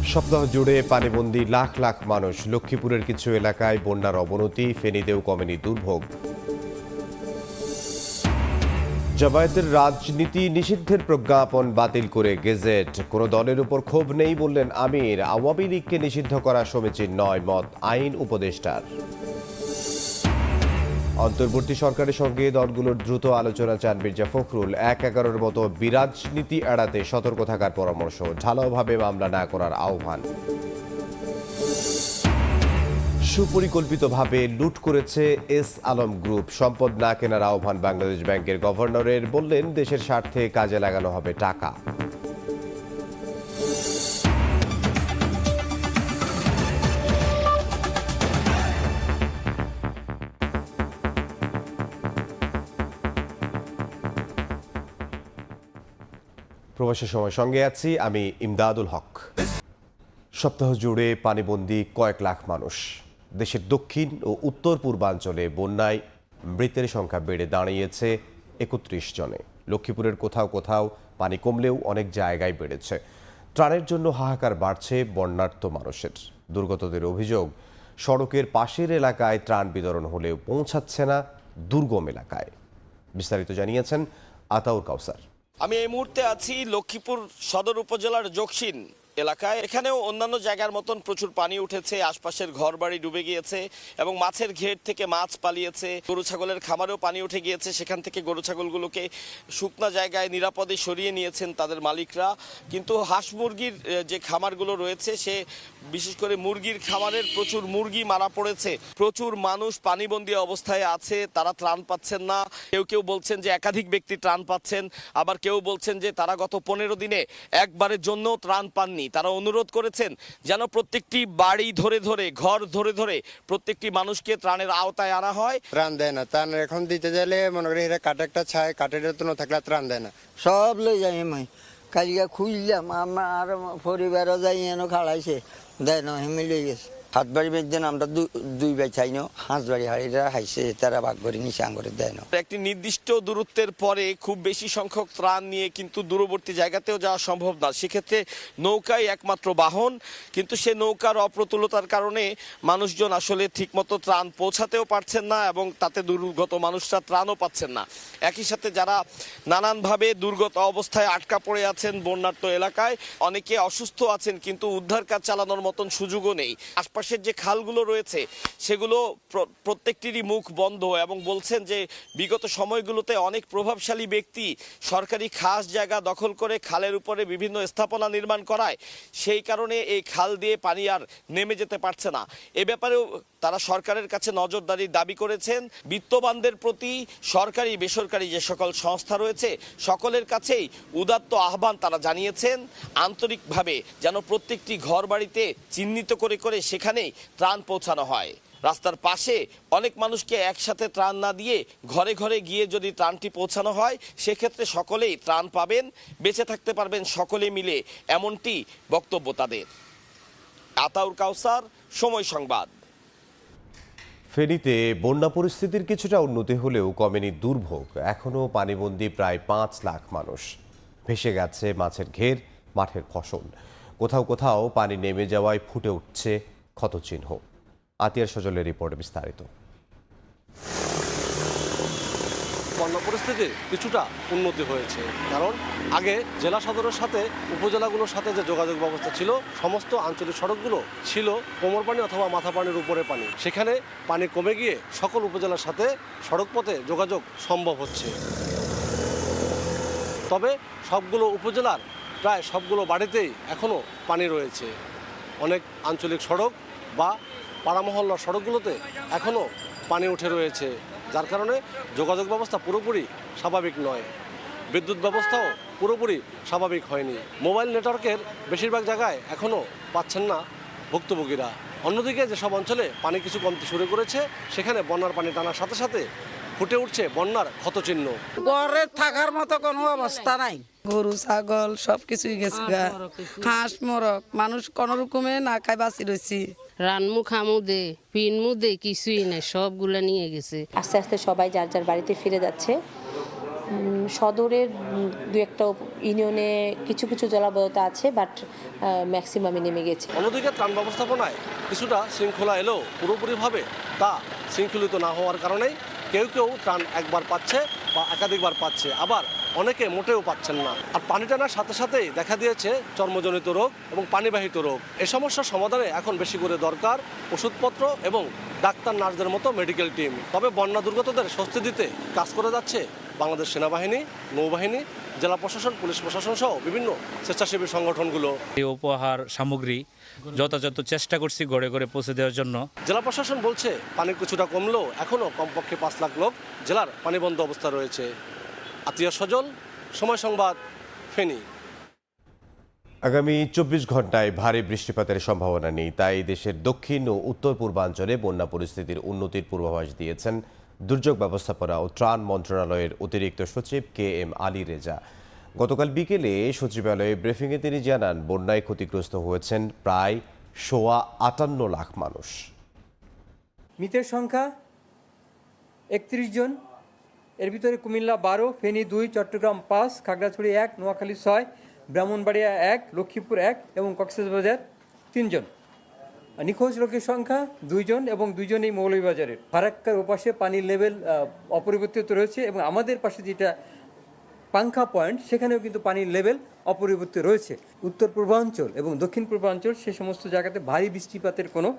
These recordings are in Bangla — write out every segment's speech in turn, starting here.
সপ্তাহ জুড়ে পানিবন্দী লাখ লাখ মানুষ। লক্ষ্মীপুরের কিছু এলাকায় বন্যার অবনতি, ফেনীতেও কমেনি দুর্ভোগ। জামায়াতের রাজনীতি নিষিদ্ধের প্রজ্ঞাপন বাতিল করে গেজেট। কোনো দলের উপর ক্ষোভ নেই বললেন আমির। আওয়ামী লীগকে নিষিদ্ধ করা সমীচীন নয়, মত আইন উপদেষ্টার। অন্তর্বর্তী সরকারের সঙ্গে দলগুলোর দ্রুত আলোচনা চান মির্জা ফখরুল। ১-১১-র মতো বিরাজনীতি এড়াতে সতর্ক থাকার পরামর্শ। ঢালাওভাবে মামলা না করার আহ্বান। সুপরিকল্পিতভাবে লুট করেছে এস আলম গ্রুপ। সম্পদ না কেনার আহ্বান বাংলাদেশ ব্যাংকের গভর্নরের। বললেন, দেশের স্বার্থে কাজে লাগানো হবে টাকা। প্রবাসী সময় সঙ্গে আছি আমি ইমদাদুল হক। সপ্তাহ জুড়ে পানিবন্দী কয়েক লাখ মানুষ। দেশের দক্ষিণ ও উত্তর পূর্বাঞ্চলে বন্যায় মৃতের সংখ্যা বেড়ে দাঁড়িয়েছে ৩১ জনে। লক্ষ্মীপুরের কোথাও কোথাও পানি কমলেও অনেক জায়গায় বেড়েছে। ত্রাণের জন্য হাহাকার বাড়ছে বন্যার্ত মানুষের। দুর্গতদের অভিযোগ, সড়কের পাশের এলাকায় ত্রাণ বিতরণ হলেও পৌঁছাচ্ছে না দুর্গম এলাকায়। বিস্তারিত জানিয়েছেন আতাউর কাউসার। আমি এই মুহূর্তে আছি লক্ষ্মীপুর সদর উপজেলার জকসিন এলাকায়। এখানেও অন্যান্য জায়গার মতন প্রচুর পানি উঠেছে, আশপাশের ঘরবাড়ি ডুবে গিয়েছে এবং মাছের ঘের থেকে মাছ পালিয়েছে। গরু ছাগলের খামারেও পানি উঠে গিয়েছে, সেখান থেকে গরু ছাগলগুলোকে শুকনো জায়গায় নিরাপদে সরিয়ে নিয়েছেন তাদের মালিকরা। কিন্তু হাঁস মুরগির যে খামারগুলো রয়েছে, সে বিশেষ করে মুরগির খামারের প্রচুর মুরগি মারা পড়েছে। প্রচুর মানুষ পানিবন্দী অবস্থায় আছে, তারা ত্রাণ পাচ্ছেন না। কেউ কেউ বলছেন যে একাধিক ব্যক্তি ত্রাণ পাচ্ছেন, আবার কেউ বলছেন যে তারা গত ১৫ দিনে একবারের জন্য ত্রাণ পাননি। তারা অনুরোধ করেছেন যেন প্রত্যেকটি বাড়ি ধরে ধরে, ঘর ধরে ধরে প্রত্যেকটি মানুষকে ত্রাণের আওতায় আনা হয়। ত্রাণ দেয় না, ত্রাণ এখন দিতে গেলে মনে করি এরা কাঠ একটা ছায়, কাঠের তো না থাকলে ত্রাণ দেয় না। সব লই যাই আমি কালিয়া খুঁজলাম, আমার পরিবারও যাই এনে খাড়াইছে, দেয় না হেমি লই গেছে। হাত বাড়ি বেঁচছেন আমরা দুই ভাই চাই না, হাঁস বাড়ি হাড়িরা হাইছে, তারা ভাগ করে নিচে আঙ্গরে দেয় না। একটি নির্দিষ্ট দূরত্বের পরে খুব বেশি সংখ্যক ত্রাণ নিয়ে কিন্তু দূরবর্তী জায়গাতেও যাওয়া সম্ভব না। সেক্ষেত্রে নৌকাই একমাত্র বাহন, কিন্তু সে নৌকার অপ্রতুলতার কারণে মানুষজন আসলে ঠিকমতো ত্রাণ পৌঁছাতেও পারছেন না এবং তাতে দুর্গত মানুষরা ত্রাণও পাচ্ছেন না। একই সাথে যারা নানানভাবে দুর্গত অবস্থায় আটকা পড়ে আছেন বন্যার্ত এলাকায়, অনেকে অসুস্থ আছেন, কিন্তু উদ্ধার কাজ চালানোর মতন সুযোগও নেই। আশপাশের যে খালগুলো রয়েছে সেগুলো প্রত্যেকটিরই মুখ বন্ধ এবং বলছেন যে বিগত সময়গুলোতে অনেক প্রভাবশালী ব্যক্তি সরকারি খাস জায়গা দখল করে খালের উপরে বিভিন্ন স্থাপনা নির্মাণ করায় সেই কারণে এই খাল দিয়ে পানি আর নেমে যেতে পারছে না। এ ব্যাপারেও তারা সরকারের কাছে নজরদারির দাবি করেছেন। বিত্তবানদের প্রতি সরকারি বেসরকারি যে সকল সংস্থা রয়েছে সকলের কাছেই উদাত্ত আহ্বান তারা জানিয়েছেন, আন্তরিকভাবে যেন প্রত্যেকটি ঘর বাড়িতে চিহ্নিত করে করে সেখানেই ত্রাণ পৌঁছানো হয়। রাস্তার পাশে অনেক মানুষকে একসাথে ত্রাণ না দিয়ে ঘরে ঘরে গিয়ে যদি ত্রাণটি পৌঁছানো হয়, সেক্ষেত্রে সকলেই ত্রাণ পাবেন, বেঁচে থাকতে পারবেন সকলে মিলে, এমনটি বক্তব্য তাদের। আতাউর কাউসার, সময় সংবাদ। ফেনীতে বন্যা পরিস্থিতির কিছুটা উন্নতি হলেও কমেনি দুর্ভোগ। এখনও পানিবন্দী প্রায় ৫ লাখ মানুষ। ভেসে গেছে মাছের ঘের, মাঠের ফসল। কোথাও কোথাও পানি নেমে যাওয়ায় ফুটে উঠছে ক্ষতচিহ্ন। আতিয়ার সজলের রিপোর্টে বিস্তারিত। বন্যা পরিস্থিতির কিছুটা উন্নতি হয়েছে, কারণ আগে জেলা সদরের সাথে উপজেলাগুলোর সাথে যে যোগাযোগ ব্যবস্থা ছিল, সমস্ত আঞ্চলিক সড়কগুলো ছিল কোমর পানি অথবা মাথা পানির উপরে পানি। সেখানে পানি কমে গিয়ে সকল উপজেলার সাথে সড়ক পথে যোগাযোগ সম্ভব হচ্ছে। তবে সবগুলো উপজেলার প্রায় সবগুলো বাড়িতেই এখনও পানি রয়েছে। অনেক আঞ্চলিক সড়ক বা পাড়া মহল্লার সড়কগুলোতে এখনও পানি উঠে রয়েছে, যার কারণে যোগাযোগ ব্যবস্থা পুরোপুরি স্বাভাবিক নয়। বিদ্যুৎ ব্যবস্থাও পুরোপুরি স্বাভাবিক হয়নি। মোবাইল নেটওয়ার্কের বেশিরভাগ জায়গায় এখনও পাচ্ছেন না ভুক্তভোগীরা। অন্যদিকে যেসব অঞ্চলে পানি কিছু কমতে শুরু করেছে, সেখানে বন্যার পানি টানার সাথে সাথে ফুটে উঠছে বন্যার ক্ষতচিহ্ন। ঘরে থাকার মতো কোনো অবস্থা নাই, গরু ছাগল সবকিছুই গেছে গা, হাঁস মরক, মানুষ কোনো রকমে না খাই বাঁচি রয়েছি। রানমু খামু দে পিনমু দে কিছুই নাই, সবগুলা নিয়ে গেছে। আস্তে আস্তে সবাই যার যার বাড়িতে ফিরে যাচ্ছে। সদরের দু একটা ইউনিয়নে কিছু কিছু জলাবদ্ধতা আছে, বাট ম্যাক্সিমামে নেমে গেছে। অন্যদিকে ত্রাণ ব্যবস্থাপনায় কিছুটা শৃঙ্খলা এলেও পুরোপুরিভাবে তা শৃঙ্খলিত না হওয়ার কারণেই কেউ কেউ ত্রাণ একবার পাচ্ছে বা একাধিকবার পাচ্ছে, আবার অনেকে মোটেও পাচ্ছেন না। আর পানি টানার সাথে সাথেই দেখা দিয়েছে চর্মজনিত রোগ এবং পানিবাহিত রোগ। এই সমস্যার সমাধানে এখন বেশি করে দরকার ওষুধপত্র এবং ডাক্তার নার্সদের মতো মেডিকেল টিম। তবে বন্যা দুর্গতদের স্বস্তি দিতে কাজ করে যাচ্ছে বাংলাদেশ সেনাবাহিনী, নৌবাহিনী, জেলা প্রশাসন, পুলিশ প্রশাসন সহ বিভিন্ন স্বেচ্ছাসেবী সংগঠনগুলো। এই উপহার সামগ্রী যথাযথ চেষ্টা করছি ঘরে ঘরে পৌঁছে দেওয়ার জন্য। জেলা প্রশাসন বলছে পানি কিছুটা কমলেও এখনও কমপক্ষে 5 লাখ লোক জেলার পানিবন্ধ অবস্থা রয়েছে। আতিয়া সজল, সময় সংবাদ, ফেনী। আগামী 24 ঘন্টায় ভারী বৃষ্টিপাতের সম্ভাবনা নেই, তাই দেশের দক্ষিণ ও উত্তর পূর্বাঞ্চলে বন্যা পরিস্থিতির উন্নতির পূর্বাভাস দিয়েছেন দুর্যোগ ব্যবস্থাপনা ও ত্রাণ মন্ত্রণালয়ের অতিরিক্ত সচিব KM আলী রেজা। গতকাল বিকেলে সচিবালয়ে ব্রিফিংয়ে তিনি জানান, বন্যায় ক্ষতিগ্রস্ত হয়েছেন প্রায় 58 লাখ মানুষ। মৃতের সংখ্যা 31 জন। এর ভিতরে কুমিল্লা 12, ফেনী 2, চট্টগ্রাম 5, খাগড়াছড়ি 1, নোয়াখালী 6, ব্রাহ্মণবাড়িয়া 1, লক্ষ্মীপুর 1 এবং কক্সবাজার 3 জন। নিখোঁজ লোকের সংখ্যা 2 জন এবং 2 জনই মৌলভীবাজারের। ফারাক্কার ওপাশে পানির লেভেল অপরিবর্তিত রয়েছে এবং আমাদের পাশে যেটা পাংখা পয়েন্ট, সেখানেও কিন্তু পানির লেভেল অপরিবর্তিত রয়েছে। উত্তর পূর্বাঞ্চল এবং দক্ষিণ পূর্বাঞ্চল সে সমস্ত জায়গাতে ভারী বৃষ্টিপাতের কোনো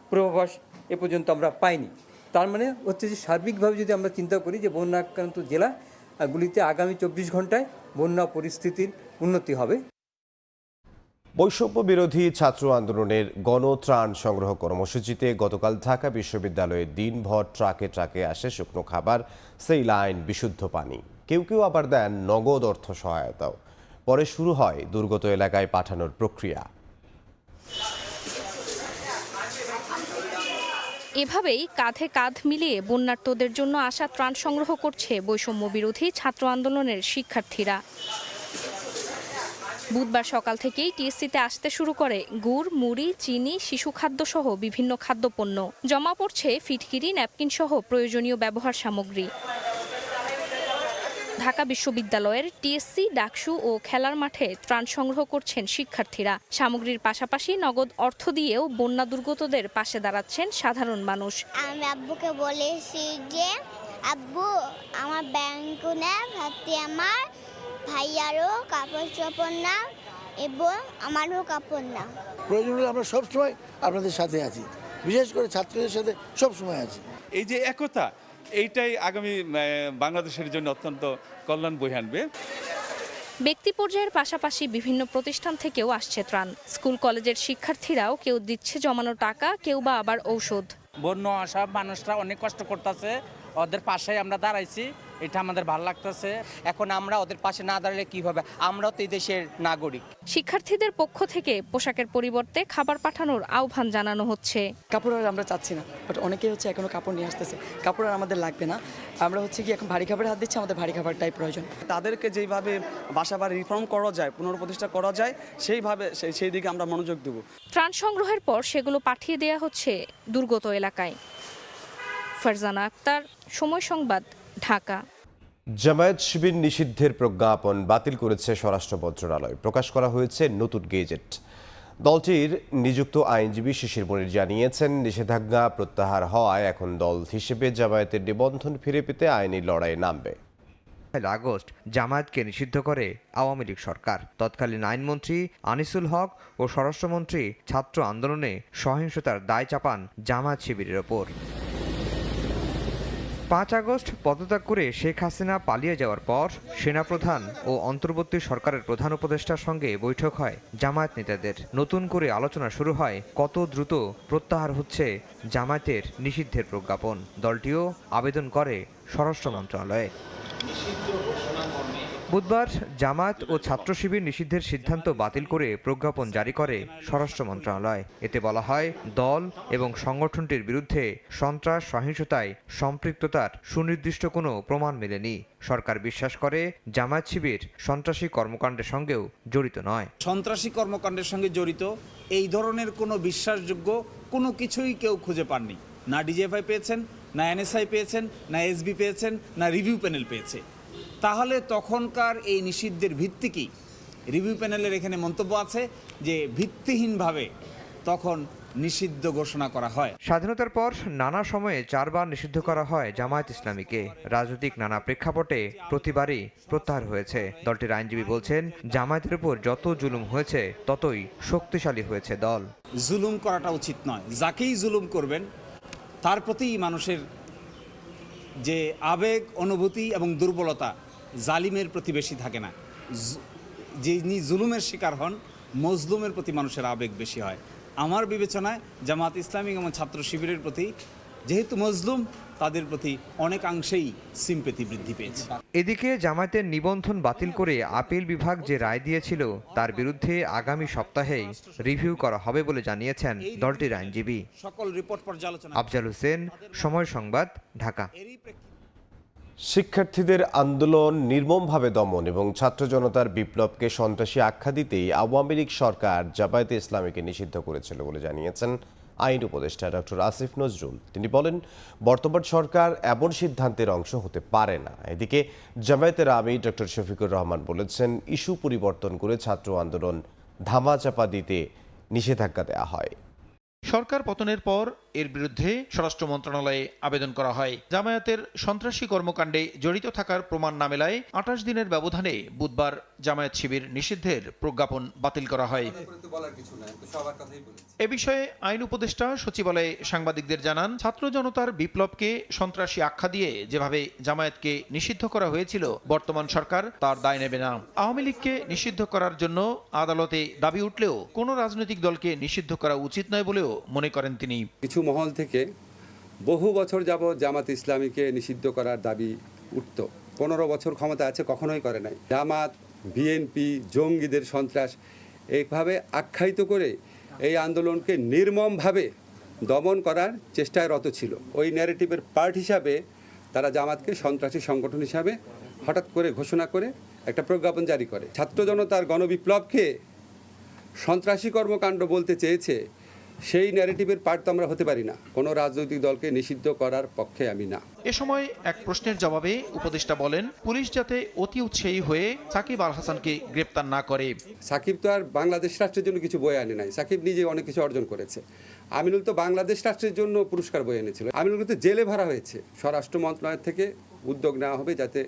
পূর্বাভাস এ পর্যন্ত আমরা পাইনি। তার মানে হচ্ছে যে সার্বিকভাবে যদি আমরা চিন্তা করি যে বন্যা আক্রান্ত জেলাগুলিতে আগামী 24 ঘন্টায় বন্যা পরিস্থিতির উন্নতি হবে। বৈষম্য বিরোধী ছাত্র আন্দোলনের গণত্রাণ সংগ্রহ কর্মসূচিতে গতকাল ঢাকা বিশ্ববিদ্যালয়ে দিনভর ট্রাকে ট্রাকে আসে শুকনো খাবার, সেই লাইন বিশুদ্ধ পানি। কেউ কেউ আবার দেন নগদ অর্থ সহায়তাও। পরে শুরু হয় দুর্গত এলাকায় পাঠানোর প্রক্রিয়া। এভাবেই কাঁধে কাঁধ মিলিয়ে বন্যার্তদের জন্য আসা ত্রাণ সংগ্রহ করছে বৈষম্য বিরোধী ছাত্র আন্দোলনের শিক্ষার্থীরা। বুধবার সকাল থেকেই টিএসসিতে আসতে শুরু করে গুড়, মুড়ি, চিনি, শিশু খাদ্য সহ বিভিন্ন খাদ্যপণ্য। জমা পড়ছে ফিটকিরি, ন্যাপকিন সহ প্রয়োজনীয় ব্যবহার সামগ্রী। ঢাকা বিশ্ববিদ্যালয়ের টিএসসি, ডাকসু ও খেলার মাঠে ত্রাণ সংগ্রহ করছেন শিক্ষার্থীরা। সামগ্রীর পাশাপাশি নগদ অর্থ দিয়েও বন্যা দুর্গতদের পাশে দাঁড়াচ্ছেন সাধারণ মানুষ। আমি আব্বুকে বলেছি যে আব্বু আমার ব্যাংক না ভাতে আমার ভাইয়ারও কাপড় চোপড় না এবং আমারও কাপড় না। প্রয়োজন হলে আমরা সবসময় আপনাদের সাথে আছি, বিশেষ করে ছাত্রদের সাথে সবসময় আছি। এই যে একতা, এইটাই আগামী বাংলাদেশের জন্য অত্যন্ত কল্যাণ বয়ে আনবে। ব্যক্তি পর্যায়ের পাশাপাশি বিভিন্ন প্রতিষ্ঠান থেকেও আসছে ত্রাণ। স্কুল কলেজের শিক্ষার্থীরাও কেউ দিচ্ছে জমানো টাকা, কেউ বা আবার ঔষধ। বন্যা আসা মানুষরা অনেক কষ্ট করতেছে, ওদের পাশে আমরা দাঁড়াইছি, এটা আমাদের ভালো লাগতেছে। এখন আমরা ওদের পাশে না দাঁড়ালে কি হবে? আমরাও তো এই দেশের নাগরিক। শিক্ষার্থীদের পক্ষ থেকে পোশাকের পরিবর্তে খাবার পাঠানোর আহ্বান জানানো হচ্ছে। কাপড় আর আমরা চাচ্ছি না, বাট অনেকেই হচ্ছে এখনো কাপড় নিয়ে আসতেছে। কাপড় আর আমাদের লাগবে না, আমরা হচ্ছে কি এখন ভারী খাবার হাত দিচ্ছি, আমাদের ভারী খাবারটাই প্রয়োজন। তাদেরকে যেইভাবে বাসা বাড়ি রিফর্ম করা যায়, পুনর্প্রতিষ্ঠা করা যায়, সেইভাবে সেই দিকে আমরা মনোযোগ দেব। ত্রাণ সংগ্রহের পর সেগুলো পাঠিয়ে দেয়া হচ্ছে দুর্গত এলাকায়। ফারজানা আক্তার, সময় সংবাদ, ঢাকা। জামায়াত শিবির নিষিদ্ধের প্রজ্ঞাপন বাতিল করেছে স্বরাষ্ট্র মন্ত্রণালয়। প্রকাশ করা হয়েছে নতুন গেজেট। দলটির নিযুক্ত আইনজীবী শিশির মনির জানিয়েছেন, নিষেধাজ্ঞা প্রত্যাহার হওয়ায় এখন দল হিসেবে জামায়াতের নিবন্ধন ফিরে পেতে আইনি লড়াইয়ে নামবে। আগস্ট জামায়াতকে নিষিদ্ধ করে আওয়ামী লীগ সরকার। তৎকালীন আইনমন্ত্রী আনিসুল হক ও স্বরাষ্ট্রমন্ত্রী ছাত্র আন্দোলনে সহিংসতার দায় চাপান জামায়াত শিবিরের ওপর। 5 আগস্ট পদত্যাগ করে শেখ হাসিনা পালিয়ে যাওয়ার পর সেনাপ্রধান ও অন্তর্বর্তী সরকারের প্রধান উপদেষ্টার সঙ্গে বৈঠক হয় জামায়াত নেতাদের। নতুন করে আলোচনা শুরু হয় কত দ্রুত প্রত্যাহার হচ্ছে জামায়াতের নিষিদ্ধের প্রজ্ঞাপন। দলটিও আবেদন করে স্বরাষ্ট্র মন্ত্রণালয়ে। বুধবার জামায়াত ও ছাত্র শিবির নিষিদ্ধের সিদ্ধান্ত বাতিল করে প্রজ্ঞাপন জারি করে স্বরাষ্ট্র মন্ত্রণালয়। এতে বলা হয়, দল এবং সংগঠনটির বিরুদ্ধে সন্ত্রাস সহিংসতায় সম্পৃক্ততার সুনির্দিষ্ট কোনো প্রমাণ মেলেনি। সরকার বিশ্বাস করে জামায়াত শিবির সন্ত্রাসী কর্মকাণ্ডের সঙ্গেও জড়িত নয়। সন্ত্রাসী কর্মকাণ্ডের সঙ্গে জড়িত এই ধরনের কোনো বিশ্বাসযোগ্য কোনো কিছুই কেউ খুঁজে পাননি। না ডিজিএফআই পেয়েছেন, না এনএসআই পেয়েছেন, না এসবি পেয়েছেন, না রিভিউ প্যানেল পেয়েছে। তাহলে তখনকার এই নিষিদ্ধের ভিত্তি কি? রিভিউ প্যানেলের এখানে মন্তব্য আছে যে ভিত্তিহীনভাবে তখন নিষিদ্ধ ঘোষণা করা হয়। স্বাধীনতার পর নানা সময়ে 4 বার নিষিদ্ধ করা হয় জামায়াত ইসলামীকে। রাজনৈতিক নানা প্রেক্ষাপটে প্রতিবারই প্রত্যাহার হয়েছে। দলটির আইনজীবী বলছেন, জামায়াতের উপর যত জুলুম হয়েছে ততই শক্তিশালী হয়েছে দল। জুলুম করাটা উচিত নয়। যাকেই জুলুম করবেন তার প্রতি মানুষের যে আবেগ, অনুভূতি এবং দুর্বলতা জালিমের প্রতি বেশি থাকে না। যিনি জুলুমের শিকার হন, মজলুমের প্রতি মানুষের আবেগ বেশি হয়। আমার বিবেচনায় জামাত ইসলামী এবং ছাত্র শিবিরের প্রতি যেহেতু মজলুম, তাদের প্রতি অনেকাংশেই সিম্পেথি বৃদ্ধি পেয়েছে। এদিকে জামায়াতের নিবন্ধন বাতিল করে আপিল বিভাগ যে রায় দিয়েছিল তার বিরুদ্ধে আগামী সপ্তাহেই রিভিউ করা হবে বলে জানিয়েছেন দলটির আইনজীবী। সকল রিপোর্ট পর্যালোচনা। আফজাল হোসেন, সময় সংবাদ, ঢাকা। শিক্ষার্থীদের আন্দোলন নির্মমভাবে দমন এবং ছাত্র জনতার বিপ্লবকে সন্ত্রাসী আখ্যা দিতেই আওয়ামী লীগ সরকার জামায়াতে ইসলামীকে নিষিদ্ধ করেছিল বলে জানিয়েছেন আইন উপদেষ্টা ডক্টর আসিফ নজরুল। তিনি বলেন, বর্তমান সরকার এমন সিদ্ধান্তের অংশ হতে পারে না। এদিকে জামায়াতের আমির ডক্টর শফিকুর রহমান বলেছেন, ইস্যু পরিবর্তন করে ছাত্র আন্দোলন ধামাচাপা দিতে নিষেধাজ্ঞা দেওয়া হয়। সরকার পতনের পর এর বিরুদ্ধে স্বরাষ্ট্র মন্ত্রণালয়ে আবেদন করা হয়। জামায়াতের সন্ত্রাসী কর্মকাণ্ডে জড়িত থাকার প্রমাণ না মেলায় 28 দিনের ব্যবধানে বুধবার জামায়াত শিবির নিষিদ্ধের প্রজ্ঞাপন বাতিল করা হয়। এ বিষয়ে আইন উপদেষ্টা সচিবালয়ে সাংবাদিকদের জানান, ছাত্র জনতার বিপ্লবকে সন্ত্রাসী আখ্যা দিয়ে যেভাবে জামায়াতকে নিষিদ্ধ করা হয়েছিল, বর্তমান সরকার তার দায় নেবে না। আওয়ামী লীগকে নিষিদ্ধ করার জন্য আদালতে দাবি উঠলেও কোনো রাজনৈতিক দলকে নিষিদ্ধ করা উচিত নয় বলেও মনে করেন তিনি। কিছু মহল থেকে বহু বছর যাবৎ জামাত ইসলামীকে নিষিদ্ধ করার দাবি উঠত। 15 বছর ক্ষমতা আছে, কখনোই করে নাই। জামাত, বিএনপি, জঙ্গিদের সন্ত্রাস এইভাবে আখ্যায়িত করে এই আন্দোলনকে নির্মমভাবে দমন করার চেষ্টায় রত ছিল। ওই ন্যারেটিভের পার্ট হিসাবে তারা জামাতকে সন্ত্রাসী সংগঠন হিসাবে হঠাৎ করে ঘোষণা করে একটা প্রজ্ঞাপন জারি করে। ছাত্র জনতার গণবিপ্লবকে সন্ত্রাসী কর্মকাণ্ড বলতে চেয়েছে, সেই ন্যারেটিভের পার্ট তো আমরা হতে পারি না। কোনো রাজনৈতিক দলকে নিষিদ্ধ করার পক্ষে আমি না। এ সময় এক প্রশ্নের জবাবে উপদেষ্টা বলেন, পুলিশ যাতে অতি উৎসাহী হয়ে সাকিব আল হাসানকে গ্রেপ্তার না করে। সাকিব তো আর বাংলাদেশ রাষ্ট্রের জন্য কিছু বয়ে আনে নাই। সাকিব নিজে অনেক কিছু অর্জন করেছে। আমিনুল তো বাংলাদেশ রাষ্ট্রের জন্য পুরস্কার বয়ে এনেছিল। আমিনুল কিন্তু জেলে ভরা হয়েছে। স্বরাষ্ট্র মন্ত্রণালয় থেকে উদ্যোগ নেওয়া হবে যাতে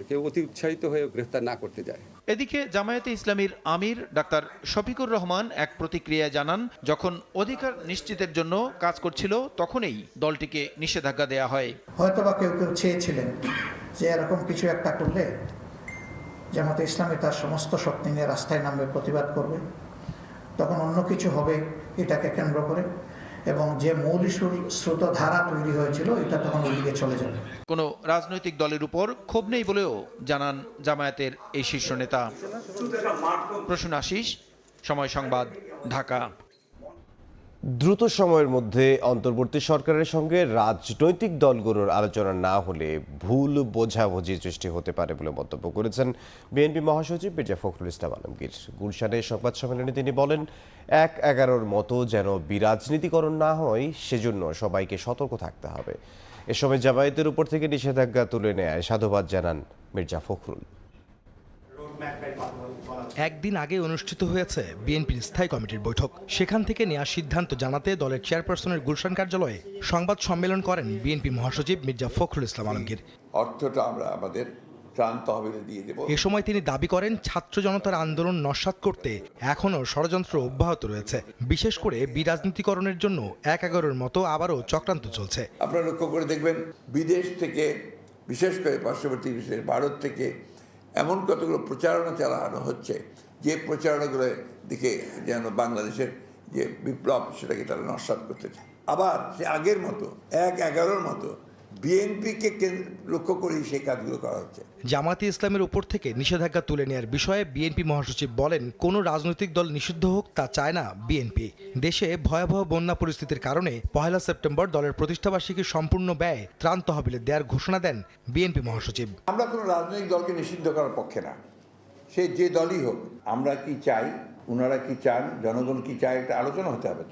কেউ অতি উৎসাহিত হয়ে গ্রেফতার না করতে যায়। এদিকে জামায়াতে ইসলামীর আমির ডাক্তার শফিকুর রহমান এক প্রতিক্রিয়ায় জানান, যখন অধিকার নিশ্চিতের জন্য কাজ করছিল তখনই দলটিকে নিষেধাজ্ঞা দেয়া হয়। হয়তোবা কেউ কেউ চেয়েছিলেন যে এরকম কিছু একটা করলে জামায়াতে ইসলামী তার সমস্ত শক্তি নিয়ে রাস্তায় নামবে, প্রতিবাদ করবে, তখন অন্য কিছু হবে এটাকে কেন্দ্র করে, এবং যে মূল স্রোত ধারা তৈরি হয়েছিল এটা তখন ওইদিকে চলে যাবে। কোনো রাজনৈতিক দলের উপর ক্ষোভ নেই বলেও জানান জামায়াতের এই শীর্ষ নেতা। প্রসূন আশিস, সময় সংবাদ, ঢাকা। দ্রুত সময়ের মধ্যে অন্তর্বর্তী সরকারের সঙ্গে রাজনৈতিক দলগুলোর আলোচনা না হলে ভুল বোঝাবুঝি সৃষ্টি হতে পারে বলে মন্তব্য করেছেন বিএনপি মহাসচিব মির্জা ফখরুল ইসলাম আলমগীর। গুলশানে সংবাদ সম্মেলনে তিনি বলেন, 1-11 মতো যেন বিরাজনীতিকরণ না হয় সেজন্য সবাইকে সতর্ক থাকতে হবে। এ সময় জামায়াতের উপর থেকে নিষেধাজ্ঞা তুলে নেয় সাধুবাদ জানান মির্জা ফখরুল। একদিন আগে অনুষ্ঠিত হয়েছে বিএনপির স্থায়ী কমিটির বৈঠক। সেখান থেকে নেওয়া সিদ্ধান্ত জানাতে দলের চেয়ারপারসনের গুলশান কার্যালয়ে সংবাদ সম্মেলন করেন বিএনপি মহাসচিব মির্জা ফখরুল ইসলাম আলমগীর। অর্থটা আমরা আমাদের ত্রাণ তহবিলে দিয়ে দেব। এ সময় তিনি দাবি করেন, ছাত্র জনতার আন্দোলন নস্যাৎ করতে এখনও ষড়যন্ত্র অব্যাহত রয়েছে। বিশেষ করে বিরাজনীতিকরণের জন্য 1-11 মতো আবারও চক্রান্ত চলছে। আপনারা লক্ষ্য করে দেখবেন, বিদেশ থেকে, বিশেষ করে পার্শ্ববর্তী দেশের ভারত থেকে এমন কতগুলো প্রচারণা চালানো হচ্ছে যে প্রচারণাগুলো দিকে যেন বাংলাদেশের যে বিপ্লব সেটাকে তারা নস্যাৎ করতে চায়। আবার সে আগের মতো 1-11 মতো বিএনপিকে লক্ষ্য করেই সেই কাজগুলো করা হচ্ছে। জামায়াতে ইসলামের উপর থেকে নিষেধাজ্ঞা তুলে নেওয়ার বিষয়ে বিএনপি মহাসচিব বলেন, কোনো রাজনৈতিক দল নিষিদ্ধ হোক তা চায় না বিএনপি। দেশে ভয়াবহ বন্যা পরিস্থিতির কারণে 1 সেপ্টেম্বর দলের প্রতিষ্ঠাবার্ষিকীর সম্পূর্ণ ব্যয় ত্রাণ তহবিলে দেওয়ার ঘোষণা দেন বিএনপি মহাসচিব। আমরা কোনো রাজনৈতিক দলকে নিষিদ্ধ করার পক্ষে না, সে যে দলই হোক। আমরা কি চাই, ওনারা কি চান, জনগণ কি চায়, একটা আলোচনা হতে হবে।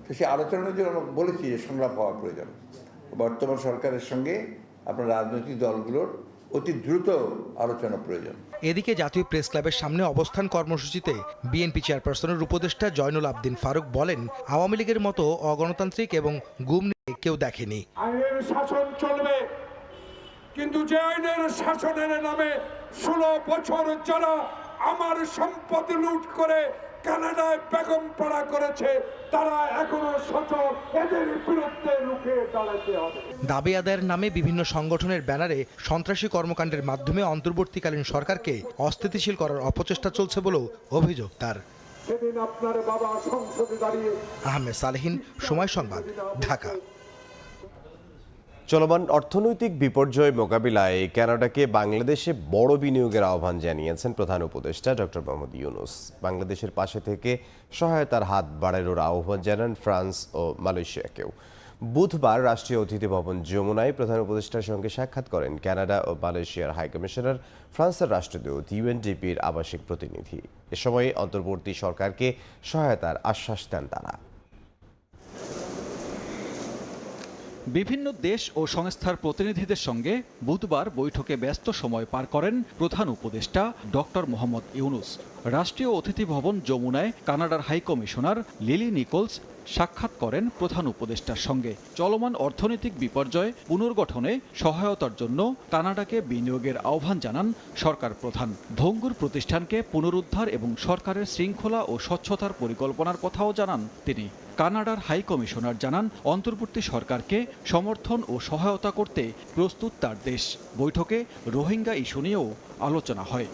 তো সেই আলোচনার জন্য বলেছি যে সংলাপ হওয়া প্রয়োজন। বর্তমান সরকারের সঙ্গে আপনার রাজনৈতিক দলগুলোর অতি দ্রুত আলোচনা প্রয়োজন। এদিকে জাতীয় প্রেস ক্লাবের সামনে অবস্থান কর্মসূচিতে বিএনপি চেয়ারপারসনের উপদেষ্টা জয়নুল আবদিন ফারুক বলেন, আওয়ামী লীগের মতো অগণতান্ত্রিক এবং গুম নিয়ে কেউ দেখেনি। আইনের শাসন চলবে, কিন্তু যে আইনের শাসনের নামে 16 বছর যারা আমার সম্পদ লুট করে কানাডায় বেগম পাড়া করেছে, তারা এখনো সচল, এদের বিরুদ্ধে রুখে দাঁড়াতে হবে। দাবি আদায়ের নামে বিভিন্ন সংগঠনের ব্যানারে সন্ত্রাসী কর্মকাণ্ডের মাধ্যমে অন্তর্বর্তীকালীন সরকারকে অস্থিতিশীল করার অপচেষ্টা চলছে বলেও অভিযোগ তার। সেদিন আপনার বাবা সংসদে দাঁড়িয়ে। আহমেদ সালেহিন, সময় সংবাদ, ঢাকা। চলমান অর্থনৈতিক বিপর্যয় মোকাবিলায় কানাডাকে বাংলাদেশে বড় বিনিয়োগের আহ্বান জানিয়েছেন প্রধান উপদেষ্টা ডক্টর মোহাম্মদ ইউনূস। বাংলাদেশের পাশে থেকে সহায়তার হাত বাড়ানোর আহ্বান জানান ফ্রান্স ও মালয়েশিয়াকেও। বুধবার রাষ্ট্রীয় অতিথি ভবন যমুনায় প্রধান উপদেষ্টার সঙ্গে সাক্ষাৎ করেন কানাডা ও মালয়েশিয়ার হাইকমিশনার, ফ্রান্সের রাষ্ট্রদূত, ইউএনডিপির আবাসিক প্রতিনিধি। এ সময় অন্তর্বর্তী সরকারকে সহায়তার আশ্বাস দেন তারা। বিভিন্ন দেশ ও সংস্থার প্রতিনিধিদের সঙ্গে বুধবার বৈঠকে ব্যস্ত সময় পার করেন প্রধান উপদেষ্টা ডক্টর মোহাম্মদ ইউনূস। রাষ্ট্রীয় অতিথি ভবন যমুনায় কানাডার হাই কমিশনার লিলি নিকোলস সাক্ষাৎ করেন প্রধান উপদেষ্টার সঙ্গে। চলমান অর্থনৈতিক বিপর্যয় পুনর্গঠনে সহায়তার জন্য কানাডাকে বিনিয়োগের আহ্বান জানান সরকার প্রধান। ভঙ্গুর প্রতিষ্ঠানকে পুনরুদ্ধার এবং সরকারের শৃঙ্খলা ও স্বচ্ছতার পরিকল্পনার কথাও জানান তিনি। কানাডার হাই কমিশনার জানান, অন্তর্বর্তী সরকারকে সমর্থন ও সহায়তা করতে প্রস্তুত তার দেশ। বৈঠকে রোহিঙ্গা ইস্যু নিয়েও আলোচনা হয়।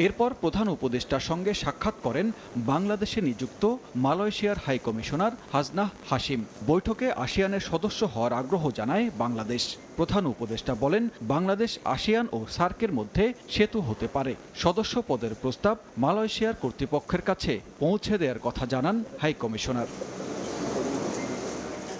এরপর প্রধান উপদেষ্টার সঙ্গে সাক্ষাৎ করেন বাংলাদেশে নিযুক্ত মালয়েশিয়ার হাই কমিশনার হাসনাহ হাশিম। বৈঠকে আসিয়ানের সদস্য হওয়ার আগ্রহ জানায় বাংলাদেশ। প্রধান উপদেষ্টা বলেন, বাংলাদেশ আসিয়ান ও সার্কের মধ্যে সেতু হতে পারে। সদস্য পদের প্রস্তাব মালয়েশিয়ার কর্তৃপক্ষের কাছে পৌঁছে দেওয়ার কথা জানান হাই কমিশনার।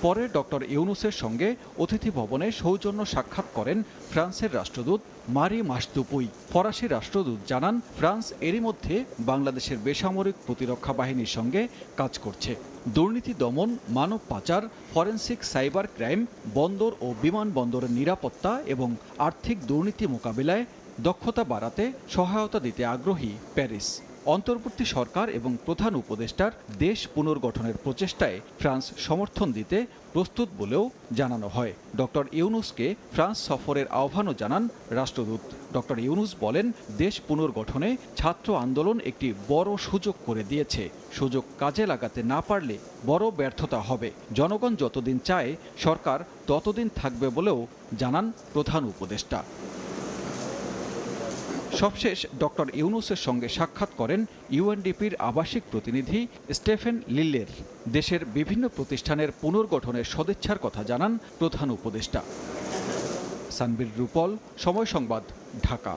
পরে ডক্টর ইউনূসের সঙ্গে অতিথি ভবনে সৌজন্য সাক্ষাৎ করেন ফ্রান্সের রাষ্ট্রদূত মারি মাসদুপুই। ফরাসি রাষ্ট্রদূত জানান, ফ্রান্স এরই মধ্যে বাংলাদেশের বেসামরিক প্রতিরক্ষা বাহিনীর সঙ্গে কাজ করছে। দুর্নীতি দমন, মানব পাচার, ফরেনসিক সাইবার ক্রাইম, বন্দর ও বিমানবন্দরের নিরাপত্তা এবং আর্থিক দুর্নীতি মোকাবিলায় দক্ষতা বাড়াতে সহায়তা দিতে আগ্রহী প্যারিস। অন্তর্বর্তী সরকার এবং প্রধান উপদেষ্টার দেশ পুনর্গঠনের প্রচেষ্টায় ফ্রান্স সমর্থন দিতে প্রস্তুত বলেও জানানো হয়। ডক্টর ইউনূসকে ফ্রান্স সফরের আহ্বানও জানান রাষ্ট্রদূত। ডক্টর ইউনূস বলেন, দেশ পুনর্গঠনে ছাত্র আন্দোলন একটি বড় সুযোগ করে দিয়েছে। সুযোগ কাজে লাগাতে না পারলে বড় ব্যর্থতা হবে। জনগণ যতদিন চায় সরকার ততদিন থাকবে বলেও জানান প্রধান উপদেষ্টা। সবশেষ ডক্টর ইউনূসের সঙ্গে সাক্ষাৎ করেন ইউএনডিপির আবাসিক প্রতিনিধি স্টেফেন লিল্লের। দেশের বিভিন্ন প্রতিষ্ঠানের পুনর্গঠনের সদিচ্ছার কথা জানান প্রধান উপদেষ্টা। সানবীর রূপল, সময় সংবাদ, ঢাকা।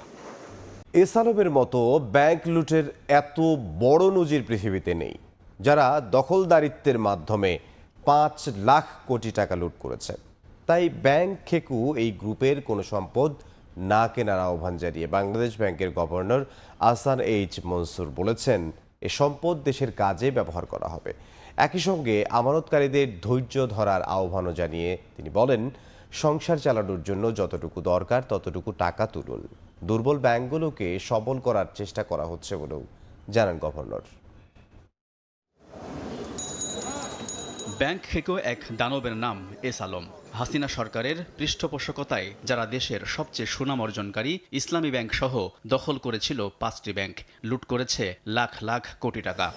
এস আলমের মতো ব্যাংক লুটের এত বড় নজির পৃথিবীতে নেই, যারা দখলদারিত্বের মাধ্যমে 5 লাখ কোটি টাকা লুট করেছে। তাই ব্যাংক খেকু এই গ্রুপের কোনো সম্পদ না কেনার আহ্বান জানিয়ে বাংলাদেশ ব্যাংকের গভর্নর আহসান এইচ মনসুর বলেছেন, এ সম্পদ দেশের কাজে ব্যবহার করা হবে। একই সঙ্গে আমানতকারীদের ধৈর্য ধরার আহ্বানও জানিয়ে তিনি বলেন, সংসার চালানোর জন্য যতটুকু দরকার ততটুকু টাকা তুলুন। দুর্বল ব্যাংকগুলোকে সবল করার চেষ্টা করা হচ্ছে বলেও জানান গভর্নর। ব্যাংক খেকো এক দানবের নাম এস আলম। হাসিনা সরকারের পৃষ্ঠপোষকতায় যারা দেশের সবচেয়ে সুনাম অর্জনকারী ইসলামী ব্যাংক সহ দখল করেছিল 5টি ব্যাংক, লুট করেছে লাখ লাখ কোটি টাকা।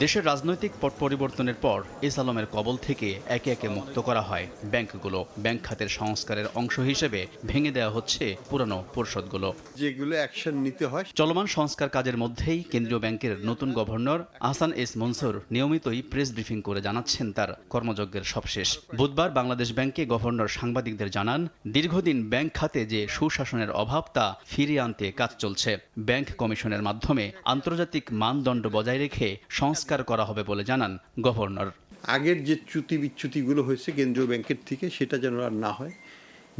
দেশের রাজনৈতিক পট পরিবর্তনের পর এস আলমের কবল থেকে একে একে মুক্ত করা হয় ব্যাংকগুলো। ব্যাংক খাতের সংস্কারের অংশ হিসেবে ভেঙে দেওয়া হচ্ছে পুরনো পরিষদগুলো, যেগুলো অ্যাকশন নিতে হয়। চলমান সংস্কার কাজের মধ্যেই কেন্দ্রীয় ব্যাংকের নতুন গভর্নর আহসান এইচ মনসুর নিয়মিতই প্রেস ব্রিফিং করে জানাচ্ছেন তার কর্মযজ্ঞের সবশেষ। বুধবার বাংলাদেশ ব্যাংকে গভর্নর সাংবাদিকদের জানান, দীর্ঘদিন ব্যাংক খাতে যে সুশাসনের অভাব তা ফিরিয়ে আনতে কাজ চলছে। ব্যাংক কমিশনের মাধ্যমে আন্তর্জাতিক মানদণ্ড বজায় রেখে সংস্কার করা হবে বলে জানান গভর্নর। আগের যে চ্যুতি বিচ্যুতিগুলো হয়েছে কেন্দ্রীয় ব্যাংকের থেকে, সেটা যেন আর না হয়।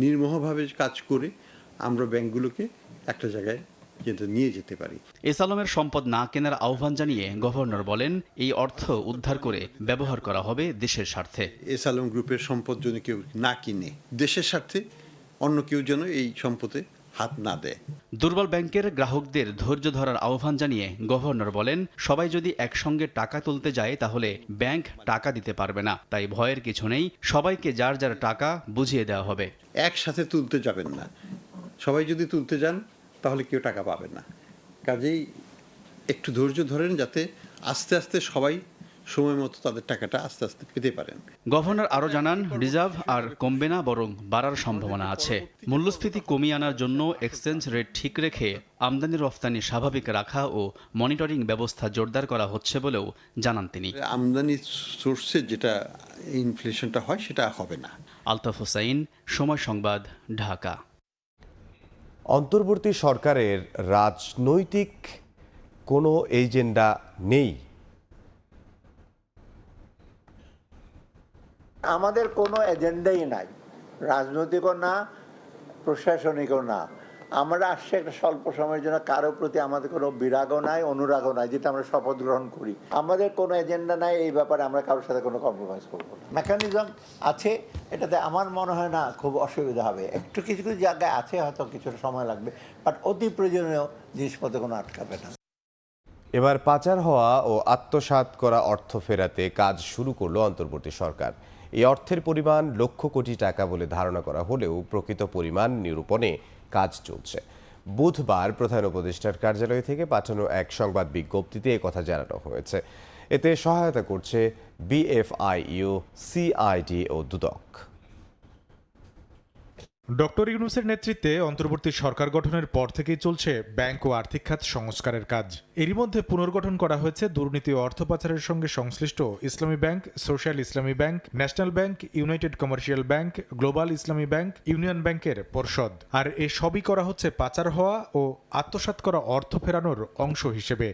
নির্মোহভাবে কাজ করে আমরা ব্যাংকগুলোকে একটা জায়গায় যেটা নিয়ে যেতে পারি। এস আলমের সম্পদ না কেনার আহ্বান জানিয়ে গভর্নর বলেন, এই অর্থ উদ্ধার করে ব্যবহার করা হবে দেশের স্বার্থে। এস আলম গ্রুপের সম্পদ যদি কেউ না কিনে, দেশের স্বার্থে অন্য কেউ যেন এই সম্পদে হাত না দেয়। দুর্বল ব্যাংকের গ্রাহকদের ধৈর্য ধরার আহ্বান জানিয়ে গভর্নর বলেন, সবাই যদি একসঙ্গে টাকা তুলতে যায় তাহলে ব্যাংক টাকা দিতে পারবে না, তাই ভয়ের কিছু নেই, সবাইকে যার যার টাকা বুঝিয়ে দেওয়া হবে। একসাথে তুলতে যাবেন না, সবাই যদি তুলতে যান তাহলে কেউ টাকা পাবে না। কাজেই একটু ধৈর্য ধরেন, যাতে আস্তে আস্তে সবাই সময় মতো তাদের টাকাটা আস্তে আস্তে পেতে পারেন। গভর্নর আরও জানান, রিজার্ভ আর কমবে না, বরং বাড়ার সম্ভাবনা আছে। মূল্যস্ফীতি কমিয়ে আনার জন্য এক্সচেঞ্জ রেট ঠিক রেখে আমদানি রফতানি স্বাভাবিক রাখা ও মনিটরিং ব্যবস্থা জোরদার করা হচ্ছে বলেও জানান তিনি। আমদানি সোর্সে যেটা ইনফ্লেশনটা হয় সেটা হবে না। আলতাফ হোসাইন, সময় সংবাদ, ঢাকা। অন্তর্বর্তী সরকারের রাজনৈতিক কোনো এজেন্ডা নেই। আমাদের কোনো এজেন্ডাই নাই, রাজনৈতিকও না, প্রশাসনিকও না। আমরা আসছে একটা স্বল্প সময়ের জন্য, কারো প্রতি আমাদের কোনো বিরাগও নাই, অনুরাগও নাই, যেটা আমরা শপথ গ্রহণ করি। আমাদের কোনো এজেন্ডা নাই, এই ব্যাপারে আমরা কারোর সাথে কোনো কম্প্রোমাইজ করবো না। মেকানিজম আছে, এটাতে আমার মনে হয় না খুব অসুবিধা হবে। একটু কিছু কিছু জায়গায় আছে, হয়তো কিছুটা সময় লাগবে, বাট অতি প্রয়োজনীয় জিনিসপত্র কোনো আটকাবে না। এবার পাচার হওয়া ও আত্মসাৎ করা অর্থ ফেরাতে কাজ শুরু করলো অন্তর্বর্তী সরকার। এই অর্থের পরিমাণ লক্ষ কোটি টাকা বলে ধারণা করা হলেও প্রকৃত পরিমাণ নিরূপণে কাজ চলছে। বুধবার প্রধান উপদেষ্টার কার্যালয় থেকে পাঠানো এক সংবাদ বিজ্ঞপ্তিতে একথা জানানো হয়েছে। এতে সহায়তা করছে বিএফআইইউ, সিআইডি ও দুদক। ডক্টর ইউনূসের নেতৃত্বে অন্তর্বর্তী সরকার গঠনের পর থেকেই চলছে ব্যাংক ও আর্থিক খাত সংস্কারের কাজ। এরই মধ্যে পুনর্গঠন করা হয়েছে দুর্নীতি ও অর্থ পাচারের সঙ্গে সংশ্লিষ্ট ইসলামী ব্যাংক, সোশ্যাল ইসলামী bank, national bank, United commercial bank, global ইসলামী ব্যাংক, ইউনিয়ন ব্যাংকের পর্ষদ। আর এ সবই করা হচ্ছে পাচার হওয়া ও আত্মসাৎ করা অর্থ ফেরানোর অংশ হিসেবে।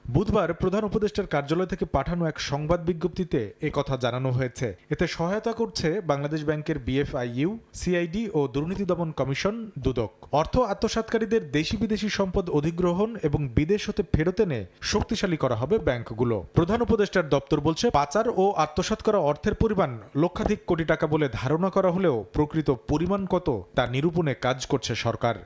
বুধবার প্রধান উপদেষ্টার কার্যালয় থেকে পাঠানো এক সংবাদ বিজ্ঞপ্তিতে একথা জানানো হয়েছে। এতে সহায়তা করছে বাংলাদেশ ব্যাংকের বিএফআইইউ, সিআইডি ও দুর্নীতি দমন কমিশন, দুদক। অর্থ আত্মসাৎকারীদের দেশি বিদেশি সম্পদ অধিগ্রহণ এবং বিদেশ হতে ফেরত এনে শক্তিশালী করা হবে ব্যাংকগুলো। প্রধান উপদেষ্টার দপ্তর বলছে, পাচার ও আত্মসাৎ করা অর্থের পরিমাণ লক্ষাধিক কোটি টাকা বলে ধারণা করা হলেও প্রকৃত পরিমাণ কত তা নিরূপণে কাজ করছে সরকার।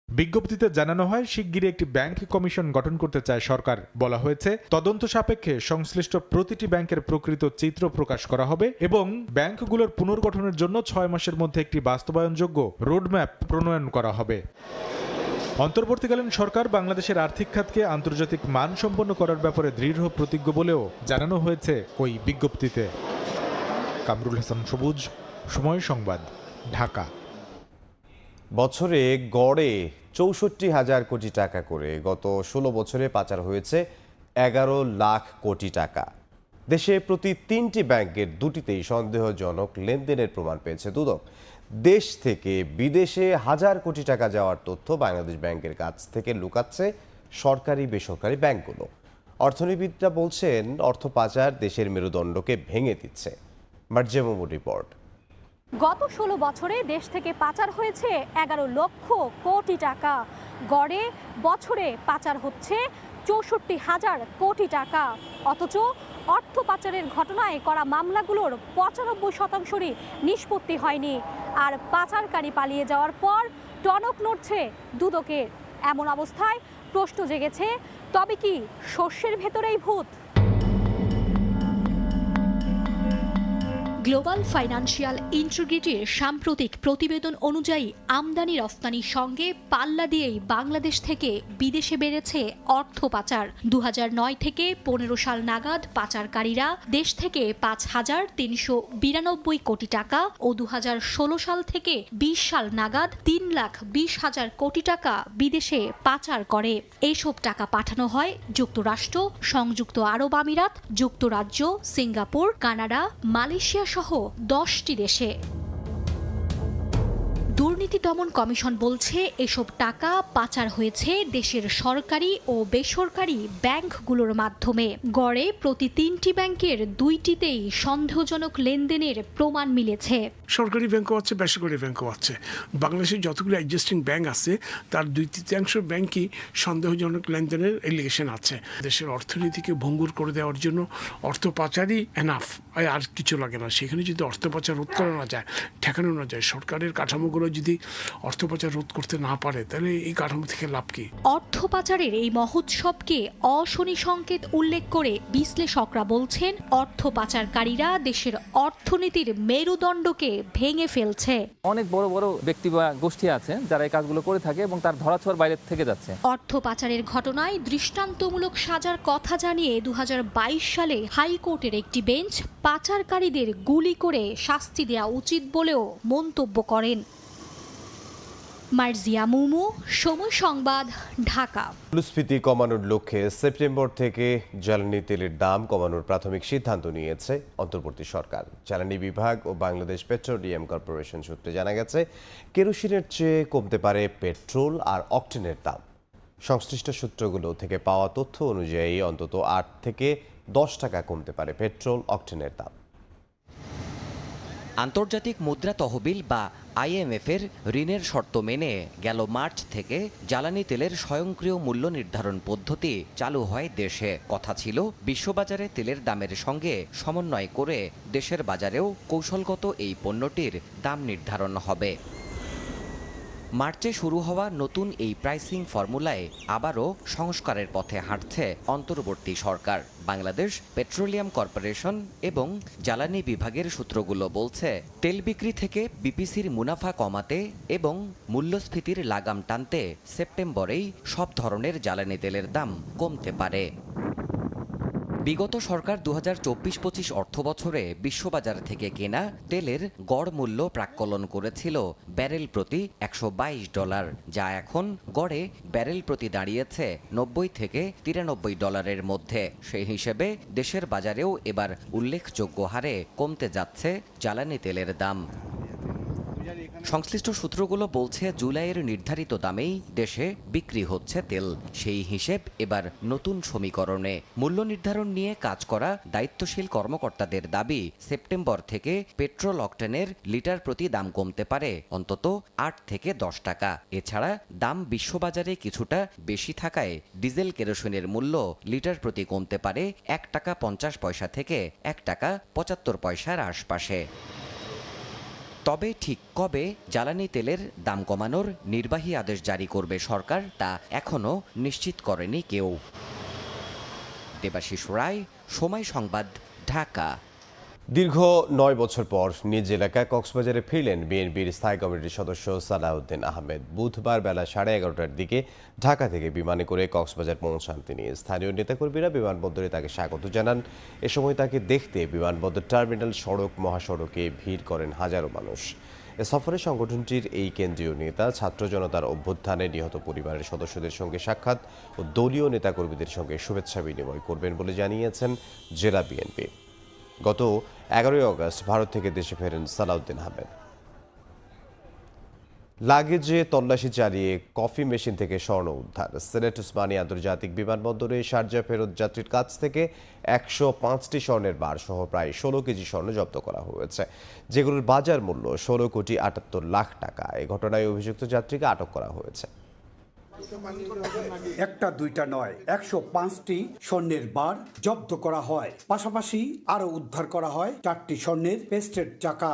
বিজ্ঞপ্তিতে জানানো হয়, শিগগিরই একটি ব্যাংক কমিশন গঠন করতে চায় সরকার। বলা হয়েছে, তদন্ত সাপেক্ষে সংশ্লিষ্ট প্রতিটি ব্যাংকের প্রকৃত চিত্র প্রকাশ করা হবে এবং ব্যাংকগুলোর পুনর্গঠনের জন্য 6 মাসের মধ্যে একটি বাস্তবায়নযোগ্য রোডম্যাপ প্রণয়ন করা হবে। অন্তর্বর্তীকালীন সরকার বাংলাদেশের আর্থিক খাতকে আন্তর্জাতিক মান সম্পন্ন করার ব্যাপারে দৃঢ় প্রতিজ্ঞ বলেও জানানো হয়েছে ওই বিজ্ঞপ্তিতে। কামরুল হাসান সবুজ, সময় সংবাদ, ঢাকা। বছরে গড়ে ৬৪,০০০ কোটি টাকা করে গত ১৬ বছরে পাচার হয়েছে ১১ লাখ কোটি টাকা। দেশে প্রতি ৩টি ব্যাংকের ২টিতেই সন্দেহজনক লেনদেনের প্রমাণ পেয়েছে দুদক। দেশ থেকে বিদেশে হাজার কোটি টাকা যাওয়ার তথ্য বাংলাদেশ ব্যাংকের কাছ থেকে লুকাচ্ছে সরকারি বেসরকারি ব্যাংকগুলো। অর্থনীতিবিদরা বলছেন, অর্থ পাচার দেশের মেরুদণ্ডকে ভেঙে দিচ্ছে। মার্জেমো রিপোর্ট। গত ১৬ বছরে দেশ থেকে পাচার হয়েছে ১১ লক্ষ কোটি টাকা। গড়ে বছরে পাচার হচ্ছে ৬৪,০০০ কোটি টাকা। অথচ অর্থ পাচারের ঘটনায় করা মামলাগুলোর ৯৫%রই নিষ্পত্তি হয়নি। আর পাচারকারী পালিয়ে যাওয়ার পর টনক নড়ছে দুদকের। এমন অবস্থায় প্রশ্ন জেগেছে, তবে কি শস্যের ভেতরেই ভূত? গ্লোবাল ফাইন্যান্সিয়াল ইন্টিগ্রিটির সাম্প্রতিক প্রতিবেদন অনুযায়ী আমদানি রফতানির সঙ্গে পাল্লা দিয়েই বাংলাদেশ থেকে বিদেশে বেড়েছে অর্থ পাচার। ২০০৯ থেকে ১৫ সাল নাগাদ পাচারকারীরা দেশ থেকে ৫,৩৯২ কোটি টাকা ও ২০১৬ সাল থেকে ২০ সাল নাগাদ ৩,২০,০০০ কোটি টাকা বিদেশে পাচার করে। এইসব টাকা পাঠানো হয় যুক্তরাষ্ট্র, সংযুক্ত আরব আমিরাত, যুক্তরাজ্য, সিঙ্গাপুর, কানাডা, মালয়েশিয়া সহ 10টি দেশে। দুর্নীতি দমন কমিশন বলছে এসব টাকা পাচার হয়েছে দেশের সরকারি ও বেসরকারি ব্যাংকগুলোর মাধ্যমে। গড়ে প্রতি 3টি ব্যাংকের 2টিতেই সন্দেহজনক লেনদেনের প্রমাণ মিলেছে। সরকারি ব্যাংকও আছে, বেসরকারি ব্যাংকও আছে। বাংলাদেশের যতগুলো এক্সিস্টিং ব্যাংক আছে তার 2/3 ব্যাংকই সন্দেহজনক লেনদেনের এলিগেশন আছে। দেশের অর্থনীতিকে ভঙ্গুর করে দেওয়ার জন্য অর্থ পাচারই এনাফ, আর কিছু লাগে না। সেখানে যদি অর্থ পাচার রোধ করা না যায়, ঠেকানো না যায়, সরকারের কাঠামোগুলো যদি অর্থ পাচার রোধ করতে না পারে, তাহলে এই কাঠামো থেকে লাভ কি? অর্থ পাচারের এই মহোৎসবকে অশনি সংকেত উল্লেখ করে বিশ্লেষকরা বলছেন অর্থ পাচারকারীরা দেশের অর্থনীতির মেরুদণ্ডকে ভেঙে ফেলছে। অনেক বড় বড় ব্যক্তি বা গোষ্ঠী আছে যারা এই কাজগুলো করে থাকে এবং তার ধরাছোঁয়ার বাইরে থেকে যাচ্ছে। অর্থ পাচারের ঘটনায় দৃষ্টান্তমূলক সাজার কথা জানিয়ে 2022 সালে হাইকোর্টের একটি বেঞ্চ পাচারকারীদের গুলি করে শাস্তি দেওয়া উচিত বলেও মন্তব্য করেন। মার্জিয়া মুমু, সময় সংবাদ, ঢাকা। মূল্যস্ফীতি কমানোর লক্ষ্যে সেপ্টেম্বর থেকে জ্বালানি তেলের দাম কমানোর প্রাথমিক সিদ্ধান্ত নিয়েছে অন্তর্বর্তী সরকার। জ্বালানি বিভাগ ও বাংলাদেশ পেট্রোলিয়াম কর্পোরেশন সূত্রে জানা গেছে, কেরোসিনের চেয়ে কমতে পারে পেট্রোল আর অকটেনের দাম। সংশ্লিষ্ট সূত্রগুলো থেকে পাওয়া তথ্য অনুযায়ী অন্তত 8 থেকে 10 টাকা কমতে পারে পেট্রোল অকটেনের দাম। আন্তর্জাতিক মুদ্রা তহবিল বা IMF-এর ঋণের শর্ত মেনে গেল মার্চ থেকে জ্বালানি তেলের স্বয়ংক্রিয় মূল্য নির্ধারণ পদ্ধতি চালু হয় দেশে। কথা ছিল বিশ্ববাজারে তেলের দামের সঙ্গে সমন্বয় করে দেশের বাজারেও কৌশলগত এই পণ্যটির দাম নির্ধারণ হবে। মার্চে শুরু হওয়া নতুন এই প্রাইসিং ফর্মুলায় আবারও সংস্কারের পথে হাঁটছে অন্তর্বর্তী সরকার। বাংলাদেশ পেট্রোলিয়াম কর্পোরেশন এবং জ্বালানি বিভাগের সূত্রগুলো বলছে, তেল বিক্রি থেকে বিপিসির মুনাফা কমাতে এবং মূল্যস্ফীতির লাগাম টানতে সেপ্টেম্বরেই সব ধরনের জ্বালানি তেলের দাম কমতে পারে। বিগত সরকার 2024-25 অর্থবছরে বিশ্ববাজার থেকে কেনা তেলের গড় মূল্য প্রাক্কলন করেছিল ব্যারেল প্রতি $122, যা এখন গড়ে ব্যারেল প্রতি দাঁড়িয়েছে $90 থেকে $93 মধ্যে। সেই হিসেবে দেশের বাজারেও এবার উল্লেখযোগ্য হারে কমতে যাচ্ছে জ্বালানি তেলের দাম। সংশ্লিষ্ট সূত্রগুলো বলছে, জুলাইয়ের নির্ধারিত দামেই দেশে বিক্রি হচ্ছে তেল। সেই হিসেব এবার নতুন সমীকরণে। মূল্য নির্ধারণ নিয়ে কাজ করা দায়িত্বশীল কর্মকর্তাদের দাবি, সেপ্টেম্বর থেকে পেট্রোল অকটেনের লিটার প্রতি দাম কমতে পারে অন্তত 8 থেকে 10 টাকা। এছাড়া দাম বিশ্ববাজারে কিছুটা বেশি থাকায় ডিজেল কেরোসিনের মূল্য লিটার প্রতি কমতে পারে 1 টাকা 50 পয়সা থেকে 1 টাকা 75 পয়সার আশপাশে। তবে ঠিক কবে জ্বালানি তেলের দাম কমানোর নির্বাহী আদেশ জারি করবে সরকার, তা এখনও নিশ্চিত করেনি কেউ। দেবাশিস রায়, সময় সংবাদ, ঢাকা। দীর্ঘ 9 বছর পর নিজ এলাকায় কক্সবাজারে ফিরলেন বিএনপির স্থায়ী কমিটির সদস্য সালাউদ্দিন আহমেদ। বুধবার বেলা 11:30টার দিকে ঢাকা থেকে বিমানে করে কক্সবাজার পৌঁছান তিনি। স্থানীয় নেতাকর্মীরা বিমানবন্দরে তাকে স্বাগত জানান। এ সময় তাকে দেখতে বিমানবন্দর টার্মিনাল, সড়ক, মহাসড়কে ভিড় করেন হাজারো মানুষ। এ সফরে সংগঠনটির এই কেন্দ্রীয় নেতা ছাত্র জনতার অভ্যুত্থানে নিহত পরিবারের সদস্যদের সঙ্গে সাক্ষাৎ ও দলীয় নেতাকর্মীদের সঙ্গে শুভেচ্ছা বিনিময় করবেন বলে জানিয়েছেন জেলা বিএনপি। গত 11 অগস্ট ভারত থেকে দেশে ফেরেন সালাউদ্দিন আহমেদ। লাগেজে তল্লাশি চালিয়ে কফি মেশিন থেকে স্বর্ণ উদ্ধার। সিলেট ওসমানী আন্তর্জাতিক বিমানবন্দরে শারজা ফেরত যাত্রীর কাছ থেকে 105টি স্বর্ণের বার সহ প্রায় 16 কেজি স্বর্ণ জব্দ করা হয়েছে, যেগুলোর বাজার মূল্য 16,78,00,000 টাকা। এই ঘটনায় অভিযুক্ত যাত্রীকে আটক করা হয়েছে। একটা দুইটা নয়, 105টি স্বর্ণের বার জব্দ করা হয়। পাশাপাশি আরো উদ্ধার করা হয় 4টি স্বর্ণের পেস্টেড চাকা।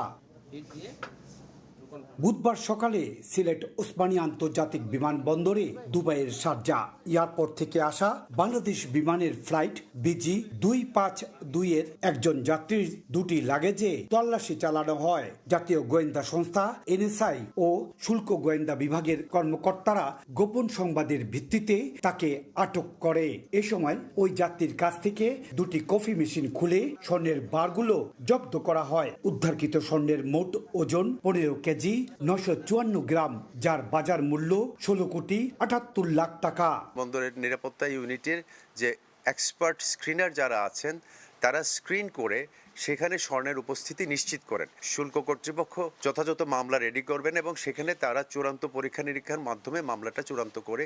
বুধবার সকালে সিলেট ওসমানী আন্তর্জাতিক বিমানবন্দরে দুবাইয়ের শারজা এয়ারপোর্ট থেকে আসা বাংলাদেশ বিমানের ফ্লাইট BG 252 এর একজন যাত্রীর 2টি লাগেজে তল্লাশি চালানো হয়। জাতীয় গোয়েন্দা সংস্থা NSI ও শুল্ক গোয়েন্দা বিভাগের কর্মকর্তারা গোপন সংবাদের ভিত্তিতে তাকে আটক করে। এ সময় ওই যাত্রীর কাছ থেকে 2টি কফি মেশিন খুলে স্বর্ণের বারগুলো জব্দ করা হয়। উদ্ধারকৃত স্বর্ণের মোট ওজন 15 কেজি 954 গ্রাম, যার বাজার মূল্য 16,78,00,000 টাকা। বন্দরের নিরাপত্তা ইউনিটের যে এক্সপার্ট স্ক্রিনার যারা আছেন, তারা স্ক্রিন করে সেখানে স্বর্ণের উপস্থিতি নিশ্চিত করেন। শুল্ক কর্তৃপক্ষ যথাযথ মামলা রেডি করবেন এবং সেখানে তারা চূড়ান্ত পরীক্ষা নিরীক্ষার মাধ্যমে মামলাটা চূড়ান্ত করে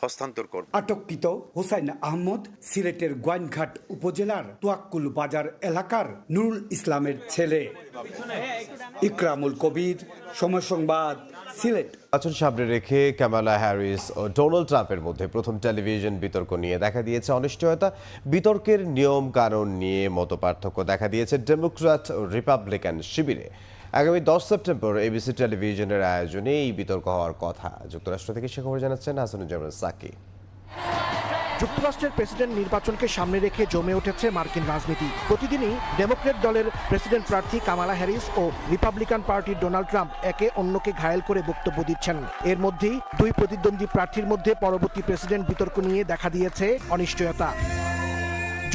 হস্তান্তর করবে। আটককৃত হোসাইন আহমদ সিলেটের গোয়াইনঘাট উপজেলার তোয়াক্কুল বাজার এলাকার নুরুল ইসলামের ছেলে। ইকরামুল কবির, সময় সংবাদ, সিলেট। নির্বাচন সামনে রেখে কামালা হ্যারিস ও ডোনাল্ড ট্রাম্পের মধ্যে প্রথম টেলিভিশন বিতর্ক নিয়ে দেখা দিয়েছে অনিশ্চয়তা। বিতর্কের নিয়ম কানুন নিয়ে মতপার্থক্য দেখা দিয়েছে ডেমোক্র্যাট ও রিপাবলিকান শিবিরে। আগামী 10 সেপ্টেম্বর এবিসি টেলিভিশনের আয়োজনে এই বিতর্ক হওয়ার কথা। যুক্তরাষ্ট্র থেকে সে খবর জানাচ্ছেন হাসানুজ্জামান সাকি। যুক্তরাষ্ট্রের প্রেসিডেন্ট নির্বাচনকে সামনে রেখে জমে উঠেছে মার্কিন রাজনীতি। প্রতিদিনই ডেমোক্র্যাট দলের প্রেসিডেন্ট প্রার্থী কামালা হ্যারিস ও রিপাবলিকান পার্টির ডোনাল্ড ট্রাম্প একে অন্যকে ঘায়েল করে বক্তব্য দিচ্ছেন। এর মধ্যেই দুই প্রতিদ্বন্দ্বী প্রার্থীর মধ্যে পরবর্তী প্রেসিডেন্ট বিতর্ক নিয়ে দেখা দিয়েছে অনিশ্চয়তা।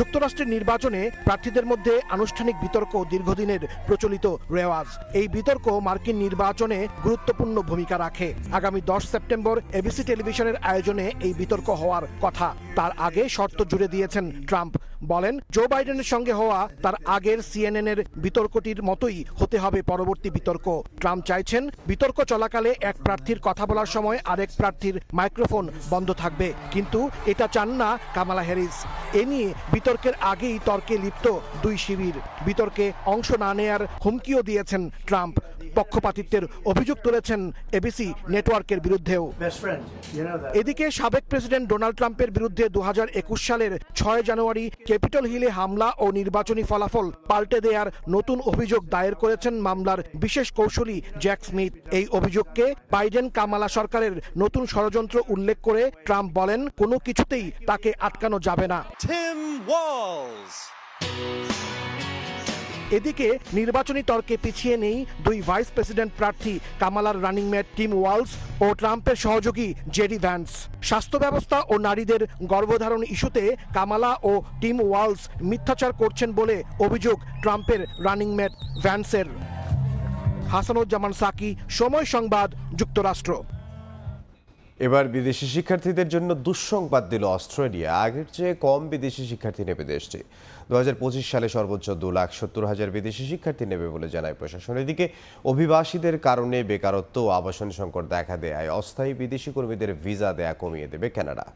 যুক্তরাষ্ট্রের নির্বাচনে প্রার্থীদের মধ্যে আনুষ্ঠানিক বিতর্ক দীর্ঘদিনের প্রচলিত রেওয়াজ। এই বিতর্ক মার্কিন নির্বাচনে গুরুত্বপূর্ণ ভূমিকা রাখে। আগামী 10 সেপ্টেম্বর এবিসি টেলিভিশনের আয়োজনে এই বিতর্ক হওয়ার কথা। তার আগে শর্ত জুড়ে দিয়েছেন ট্রাম্প। বলেন, জো বাইডেনের সঙ্গে হওয়া তার আগের সিএনএনের বিতর্কটির মতোই হতে হবে পরবর্তী বিতর্ক। ট্রাম্প চাইছেন বিতর্ক চলাকালে এক প্রার্থীর কথা বলার সময় আরেক প্রার্থীর মাইক্রোফোন বন্ধ থাকবে, কিন্তু এটা চান না কামালা হ্যারিস। এ নিয়ে বিতর্কের আগেই তর্কে লিপ্ত দুই শিবির। বিতর্কে অংশ না নেয়ার হুমকিও দিয়েছেন ট্রাম্প। পক্ষপাতিত্বের অভিযোগ তুলেছেন এবিসি নেটওয়ার্কের বিরুদ্ধেও। এদিকে সাবেক প্রেসিডেন্ট ডোনাল্ড ট্রাম্পের বিরুদ্ধে 2021 সালের 6 জানুয়ারি ক্যাপিটল হিলে হামলা ও নির্বাচনী ফলাফল পাল্টে দেওয়ার নতুন অভিযোগ দায়ের করেছেন মামলার বিশেষ কৌঁসুলি জ্যাক স্মিথ। এই অভিযোগকে বাইডেন কামালা সরকারের নতুন ষড়যন্ত্র উল্লেখ করে ট্রাম্প বলেন, কোনো কিছুতেই তাকে আটকানো যাবে না। এদিকে নির্বাচনী তর্কে পিছিয়ে নেই দুই ভাইস প্রেসিডেন্ট প্রার্থী কামালার রানিং মেট টিম ওয়ালস ও ট্রাম্পের সহযোগী জেডি ভ্যান্স। স্বাস্থ্য ব্যবস্থা ও নারীদের গর্ভধারণ ইস্যুতে কামালা ও টিম ওয়ালস মিথ্যাচার করছেন বলে অভিযোগ ট্রাম্পের রানিং মেট ভ্যান্সের। হাসানুজ্জামান সাকি, সময় সংবাদ, যুক্তরাষ্ট্র। এবার বিদেশি শিক্ষার্থীদের জন্য দুঃসংবাদ দিল অস্ট্রেলিয়া। আগের চেয়ে কম বিদেশি শিক্ষার্থী নেবে দেশটি। 2025 সালে সর্বোচ্চ 2,70,000 বিদেশি শিক্ষার্থী নেবে বলে জানায় প্রশাসন। এদিকে অভিবাসীদের কারণে বেকারত্ব ও আবাসন সংকট দেখা দেয় অস্থায়ী বিদেশি কর্মীদের ভিসা দেয়া কমিয়ে দেবে কানাডা।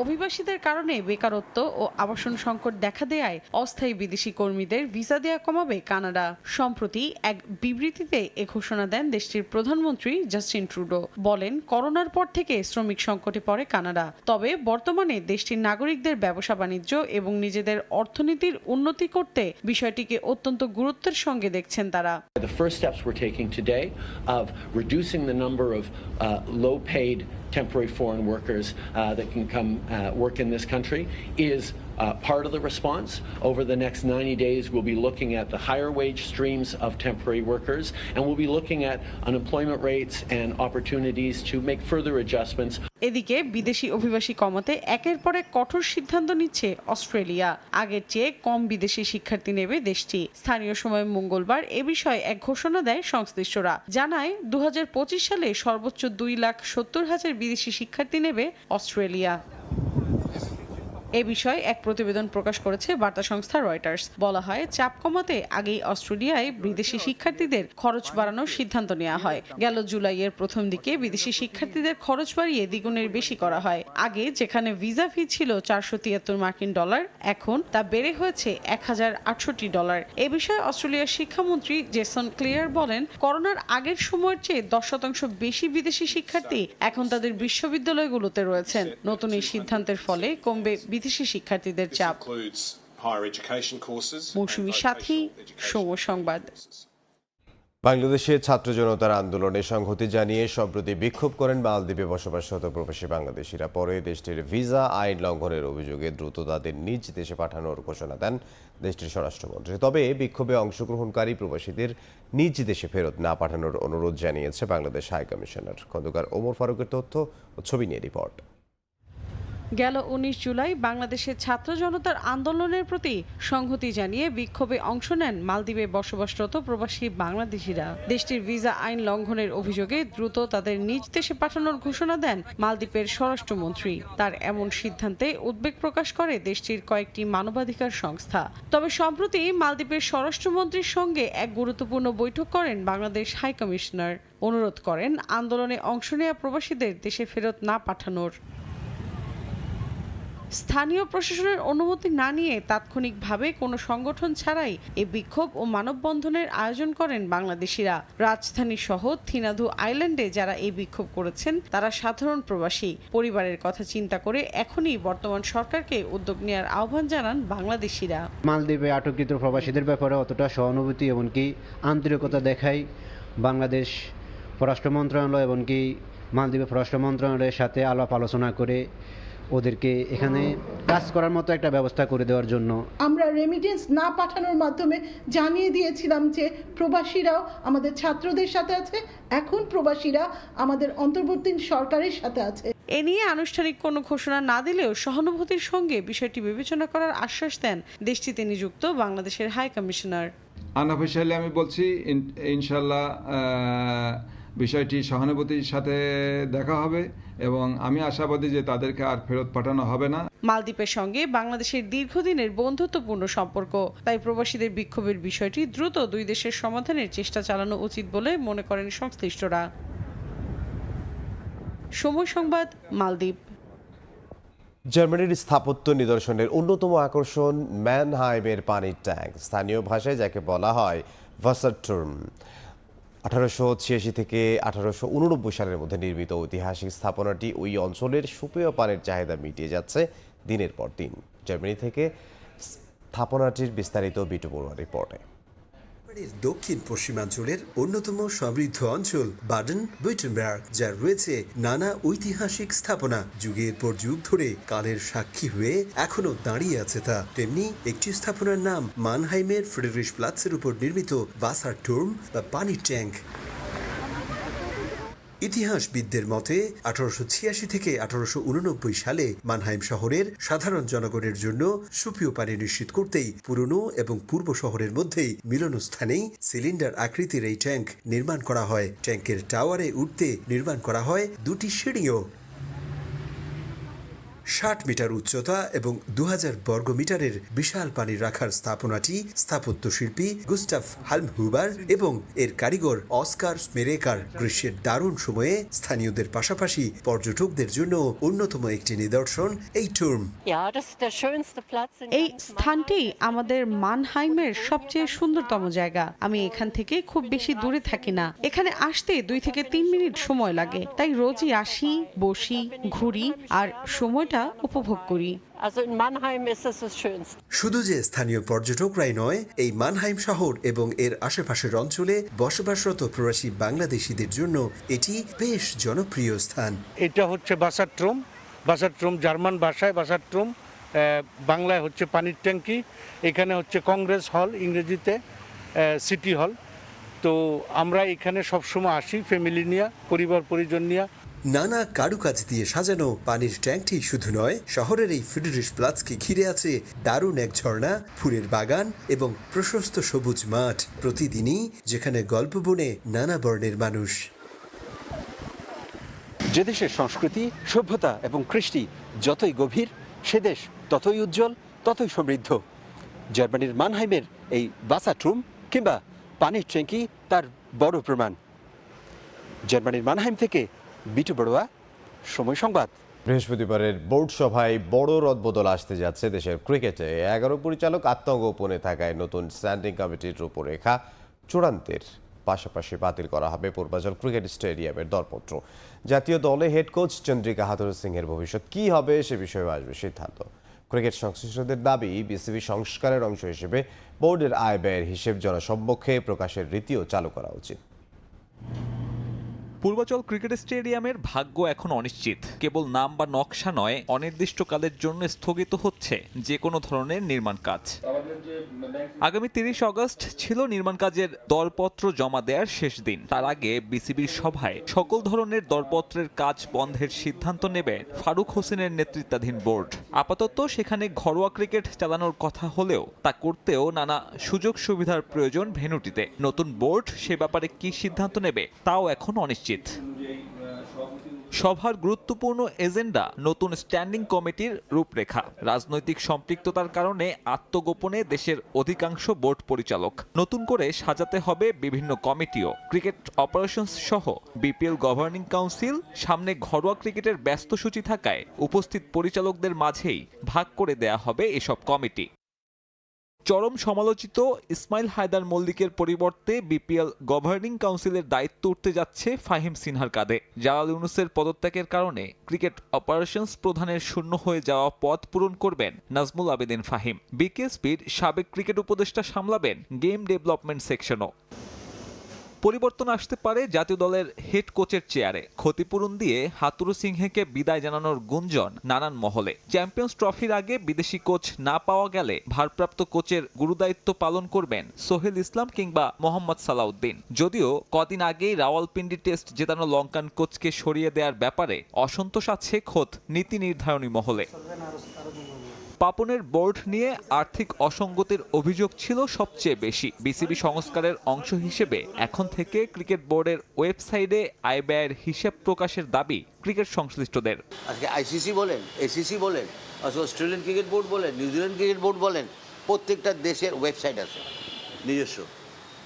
অভিবাসীদের কারণে বেকারত্ব ও আবাসন সংকট দেখা দেয়ায় অস্থায়ী বিদেশি কর্মীদের ভিসা দেয়া কমাবে কানাডা। সম্প্রতি এক বিবৃতিতে এ ঘোষণা দেন দেশটির প্রধানমন্ত্রী জাস্টিন ট্রুডো। বলেন, করোনার পর থেকে শ্রমিক সংকটে পড়ে কানাডা। তবে বর্তমানে দেশটির নাগরিকদের ব্যবসা বাণিজ্য এবং নিজেদের অর্থনীতির উন্নতি করতে বিষয়টিকে অত্যন্ত গুরুত্বের সঙ্গে দেখছেন তারা। The first steps we're taking today of reducing the number of low-paid temporary foreign workers that can come work in this country is part of the response. Over the next 90 days, we'll be looking at the higher wage streams of temporary workers, and we'll be looking at unemployment rates and opportunities to make further adjustments. এদিকে বিদেশি অভিবাসী কমাতে একের পর এক কঠোর সিদ্ধান্ত নিচ্ছে অস্ট্রেলিয়া। আগের চেয়ে কম বিদেশি শিক্ষার্থী নেবে দেশটি। স্থানীয় সময় মঙ্গলবার এ বিষয়ে এক ঘোষণা দেয় সংশ্লিষ্টরা। জানায়, 2025 সালে সর্বোচ্চ 2,70,000 বিদেশি শিক্ষার্থী নেবে অস্ট্রেলিয়া। এ বিষয়ে এক প্রতিবেদন প্রকাশ করেছে বার্তা সংস্থা রয়টার্স। বলা হয়, চাপ কমাতে আগেই অস্ট্রেলিয়ায় বিদেশি শিক্ষার্থীদের খরচ বাড়ানোর সিদ্ধান্ত নেওয়া হয়। গেল জুলাইয়ের প্রথম দিকে বিদেশি শিক্ষার্থীদের খরচ বাড়িয়ে দ্বিগুণের বেশি করা হয়। আগে যেখানে ভিসা ফি ছিল $473, এখন তা বেড়ে হয়েছে $1,068। এ বিষয়ে অস্ট্রেলিয়ার শিক্ষামন্ত্রী জেসন ক্লিয়ার বলেন, করোনার আগের সময়ের চেয়ে 10% বেশি বিদেশি শিক্ষার্থী এখন তাদের বিশ্ববিদ্যালয়গুলোতে রয়েছেন। নতুন এই সিদ্ধান্তের ফলে কমবে বিদেশি শিক্ষার্থীদের চাপ। মৌসুমী সাথী, সময় সংবাদ। বাংলাদেশে ছাত্র জনতার আন্দোলনে সংহতি জানিয়ে সম্প্রতি বিক্ষোভ করেন মালদ্বীপে বসবাসরত প্রবাসী বাংলাদেশিরা। পরে দেশটির ভিসা আইন লঙ্ঘনের অভিযোগে দ্রুত তাদের নিজ দেশে পাঠানোর ঘোষণা দেন দেশটির স্বরাষ্ট্রমন্ত্রী। তবে বিক্ষোভে অংশগ্রহণকারী প্রবাসীদের নিজ দেশে ফেরত না পাঠানোর অনুরোধ জানিয়েছে বাংলাদেশ হাই কমিশনার। খন্দকার ওমর ফারুকের তথ্য ও ছবি নিয়ে রিপোর্ট। গেল 19 জুলাই বাংলাদেশের ছাত্র জনতার আন্দোলনের প্রতি সংহতি জানিয়ে বিক্ষোভে অংশ নেন মালদ্বীপে বসবাসরত প্রবাসী বাংলাদেশিরা। দেশটির ভিসা আইন লঙ্ঘনের অভিযোগে দ্রুত তাদের নিজ দেশে পাঠানোর ঘোষণা দেন মালদ্বীপের স্বরাষ্ট্রমন্ত্রী। তার এমন সিদ্ধান্তে উদ্বেগ প্রকাশ করে দেশটির কয়েকটি মানবাধিকার সংস্থা। তবে সম্প্রতি মালদ্বীপের স্বরাষ্ট্রমন্ত্রীর সঙ্গে এক গুরুত্বপূর্ণ বৈঠক করেন বাংলাদেশ হাই কমিশনার। অনুরোধ করেন আন্দোলনে অংশ নেওয়া প্রবাসীদের দেশে ফেরত না পাঠানোর। স্থানীয় প্রশাসনের অনুমতি না নিয়ে তাৎক্ষণিকভাবে কোনো সংগঠন ছাড়াই এই বিক্ষোভ ও মানববন্ধনের আয়োজন করেন বাংলাদেশিরা। রাজধানী সহ থিনাধু আইল্যান্ডে যারা এই বিক্ষোভ করেছেন তারা সাধারণ প্রবাসী। পরিবারের কথা চিন্তা করে এখনই বর্তমান সরকারকে উদ্যোগ নেওয়ার আহ্বান জানান বাংলাদেশিরা। মালদ্বীপে আটককৃত প্রবাসীদের ব্যাপারে অতটা সহানুভূতি এমনকি আন্তরিকতা দেখায় বাংলাদেশ পররাষ্ট্র মন্ত্রণালয়, এমনকি মালদ্বীপের পররাষ্ট্র মন্ত্রণালয়ের সাথে আলাপ আলোচনা করে ওদেরকে এখানে কাজ করার মতো একটা ব্যবস্থা করে দেওয়ার জন্য আমরা রেমিটেন্স না পাঠানোর মাধ্যমে জানিয়ে দিয়েছিলাম যে প্রবাসীরাও আমাদের ছাত্রদের সাথে আছে, এখন প্রবাসীরা আমাদের অন্তর্বর্তী সরকারের সাথে আছে। এ নিয়ে আনুষ্ঠানিক কোনো ঘোষণা না দিলেও সহানুভূতির সঙ্গে বিষয়টি বিবেচনা করার আশ্বাস দেন দেশটিতে নিযুক্ত বাংলাদেশের হাই কমিশনার। আনঅফিশিয়ালি আমি বলছি ইনশাল্লাহ বিষয়টি সহানুভূতির সাথে দেখা হবে এবং আমি আশাবাদী যে তাদেরকে আর ফেরত পাঠানো হবে না। মালদ্বীপের সঙ্গে বাংলাদেশের দীর্ঘদিনের বন্ধুত্বপূর্ণ সম্পর্ক, তাই প্রবাসীদের বিক্ষোভের বিষয়টি দ্রুত দুই দেশের সমাধানের চেষ্টা চালানো উচিত বলে মনে করেন সংশ্লিষ্টরা। সময় সংবাদ, মালদ্বীপ। জার্মানির স্থাপত্য নিদর্শনের অন্যতম আকর্ষণ ম্যানহাইমের পানির ট্যাঙ্ক, স্থানীয় ভাষায় যাকে বলা হয় ভাসারটুর্ম। 1886 থেকে 1889 সালের মধ্যে নির্মিত ঐতিহাসিক স্থাপনাটি ওই অঞ্চলের সুপেয় পানির চাহিদা মিটিয়ে যাচ্ছে দিনের পর দিন। জার্মানি থেকে স্থাপনাটির বিস্তারিত বিটু বড়ুয়া রিপোর্টে। দক্ষিণ পশ্চিমাঞ্চলের অন্যতম সমৃদ্ধ অঞ্চল বাডেন বুইটেনবার্গ, যার রয়েছে নানা ঐতিহাসিক স্থাপনা, যুগের পর যুগ ধরে কালের সাক্ষী হয়ে এখনো দাঁড়িয়ে আছে তা। তেমনি একটি স্থাপনার নাম মানহাইমের ফ্রিডরিশপ্লাৎসের উপর নির্মিত ভাসারটুর্ম বা পানির ট্যাঙ্ক। ইতিহাসবিদদের মতে 1886 থেকে 1889 সালে মানহাইম শহরের সাধারণ জনগণের জন্য সুপেয় পানি নিশ্চিত করতেই পুরনো এবং পূর্ব শহরের মধ্যেই মিলনস্থানেই সিলিন্ডার আকৃতির এই ট্যাঙ্ক নির্মাণ করা হয়। ট্যাঙ্কের টাওয়ারে উঠতে নির্মাণ করা হয় দুটি সিঁড়িও। 60 মিটার উচ্চতা এবং 2000 বর্গমিটারের বিশাল পানি রাখার স্থাপনাটি স্থাপত্য শিল্পী গুস্টাফ হালমহুবার এবং এর কারিগর অস্কার স্মেরেকার গ্রীষ্মের দারুণ সময়ে স্থানীয়দের পাশাপাশি পর্যটকদের জন্য অন্যতম একটি নিদর্শন এই টুর্ম। এই স্থানটি আমাদের মানহাইমের সবচেয়ে সুন্দরতম জায়গা। আমি এখান থেকে খুব বেশি দূরে থাকি না, এখানে আসতে 2 থেকে 3 মিনিট সময় লাগে, তাই রোজই আসি, বসি, ঘুরি আর সময়টা উপভোগ করি। শুধু যে স্থানীয় পর্যটকরাই নয়, এই মানহাইম শহর এবং এর আশেপাশের অঞ্চলে বসবাসরত প্রবাসী বাংলাদেশিদের জন্য এটি বেশ জনপ্রিয় স্থান। এটা হচ্ছে ভাসারটুর্ম। ভাসারটুর্ম জার্মান ভাষায় ভাসারটুর্ম, বাংলায় হচ্ছে পানির ট্যাঙ্কি। এখানে হচ্ছে কংগ্রেস হল, ইংরেজিতে সিটি হল। তো আমরা এখানে সবসময় আসি ফ্যামিলি নিয়ে, পরিবার পরিজন নিয়ে। নানা কারুকাজ দিয়ে সাজানো পানির ট্যাঙ্কটি শুধু নয়, শহরের এই ফ্রিডরিশপ্লাৎসকে ঘিরে আছে দারুণ এক ঝর্ণা, ফুলের বাগান এবং প্রশস্ত সবুজ মাঠ। প্রতিদিনই যেখানে গল্প বনে নানা বর্ণের মানুষ। যে দেশের সংস্কৃতি, সভ্যতা এবং কৃষ্টি যতই গভীর, সে দেশ ততই উজ্জ্বল, ততই সমৃদ্ধ। জার্মানির মানহাইমের এই ভাসারটুর্ম কিংবা পানির ট্যাঙ্কি তার বড় প্রমাণ। জার্মানির মানহাইম থেকে বিটু বড়ুয়া, সময় সংবাদ। বৃহস্পতিবারের বোর্ড সভায় বড় রদবদল আসতে যাচ্ছে দেশের ক্রিকেটে। 11 পরিচালক আত্মগোপনে থাকায় নতুন স্ট্যান্ডিং কমিটির রূপরেখা চূড়ান্তের পাশাপাশি বাতিল করা হবে পূর্বাঞ্চল ক্রিকেট স্টেডিয়ামের দরপত্র। জাতীয় দলে হেড কোচ চন্দ্রিকা হাথুরু সিংহের ভবিষ্যৎ কী হবে সে বিষয়ে আসবে সিদ্ধান্ত। ক্রিকেট সংশ্লিষ্টদের দাবি, বিসিবি সংস্কারের অংশ হিসেবে বোর্ডের আয় ব্যয়ের হিসেব জনসম্মুখে প্রকাশের রীতিও চালু করা উচিত। পূর্বাচল ক্রিকেট স্টেডিয়ামের ভাগ্য এখন অনিশ্চিত। কেবল নাম বা নকশা নয়, অনির্দিষ্টকালের জন্য স্থগিত হচ্ছে যে কোনো ধরনের নির্মাণ কাজ। আগামী 30 আগস্ট ছিল নির্মাণ কাজের দরপত্র জমা দেওয়ার শেষ দিন। তার আগে বিসিবির সভায় সকল ধরনের দরপত্রের কাজ বন্ধের সিদ্ধান্ত নেবে ফারুক হোসেনের নেতৃত্বাধীন বোর্ড। আপাতত সেখানে ঘরোয়া ক্রিকেট চালানোর কথা হলেও তা করতেও নানা সুযোগ সুবিধার প্রয়োজন ভেন্যুটিতে। নতুন বোর্ড সে ব্যাপারে কি সিদ্ধান্ত নেবে তাও এখন অনিশ্চিত। সভার গুরুত্বপূর্ণ এজেন্ডা নতুন স্ট্যান্ডিং কমিটির রূপরেখা। রাজনৈতিক সম্পৃক্ততার কারণে আত্মগোপনে দেশের অধিকাংশ বোর্ড পরিচালক। নতুন করে সাজাতে হবে বিভিন্ন কমিটিও। ক্রিকেট অপারেশনস সহ বিপিএল গভর্নিং কাউন্সিল, সামনে ঘরোয়া ক্রিকেটের ব্যস্ত সূচি থাকায় উপস্থিত পরিচালকদের মাঝেই ভাগ করে দেয়া হবে এসব কমিটি। চরম সমালোচিত ইসমাইল হায়দার মল্লিকের পরিবর্তে বিপিএল গভর্নিং কাউন্সিলের দায়িত্ব উঠতে যাচ্ছে ফাহিম সিনহার কাঁধে। জালাল ইউনুসের পদত্যাগের কারণে ক্রিকেট অপারেশনস প্রধানের শূন্য হয়ে যাওয়া পদ পূরণ করবেন নাজমুল আবেদিন ফাহিম। বিকেএসপির সাবেক ক্রিকেট উপদেষ্টা সামলাবেন গেম ডেভেলপমেন্ট সেকশনও। পরিবর্তন আসতে পারে জাতীয় দলের হেড কোচের চেয়ারে। ক্ষতিপূরণ দিয়ে হাতুরু সিংহেকে বিদায় জানানোর গুঞ্জন নানান মহলে। চ্যাম্পিয়ন্স ট্রফির আগে বিদেশি কোচ না পাওয়া গেলে ভারপ্রাপ্ত কোচের গুরুদায়িত্ব পালন করবেন সোহেল ইসলাম কিংবা মোহাম্মদ সালাউদ্দিন। যদিও কদিন আগেই রাওয়ালপিন্ডি টেস্ট জেতানো লঙ্কান কোচকে সরিয়ে দেওয়ার ব্যাপারে অসন্তোষ আছে খোদ নীতি নির্ধারণী মহলে। পাপনের বোর্ড নিয়ে আর্থিক অসঙ্গতির অভিযোগ ছিল সবচেয়ে বেশি। বিসিবি সংস্কারের অংশ হিসেবে এখন থেকে ক্রিকেট বোর্ডের ওয়েবসাইটে আয় ব্যয়ের হিসেব প্রকাশের দাবি ক্রিকেট সংশ্লিষ্টদের। আজকে আইসিসি বলেন, এসিসি বলেন, অস্ট্রেলিয়ান ক্রিকেট বোর্ড বলেন, নিউজিল্যান্ড ক্রিকেট বোর্ড বলেন, প্রত্যেকটা দেশের ওয়েবসাইট আছে নিজস্ব।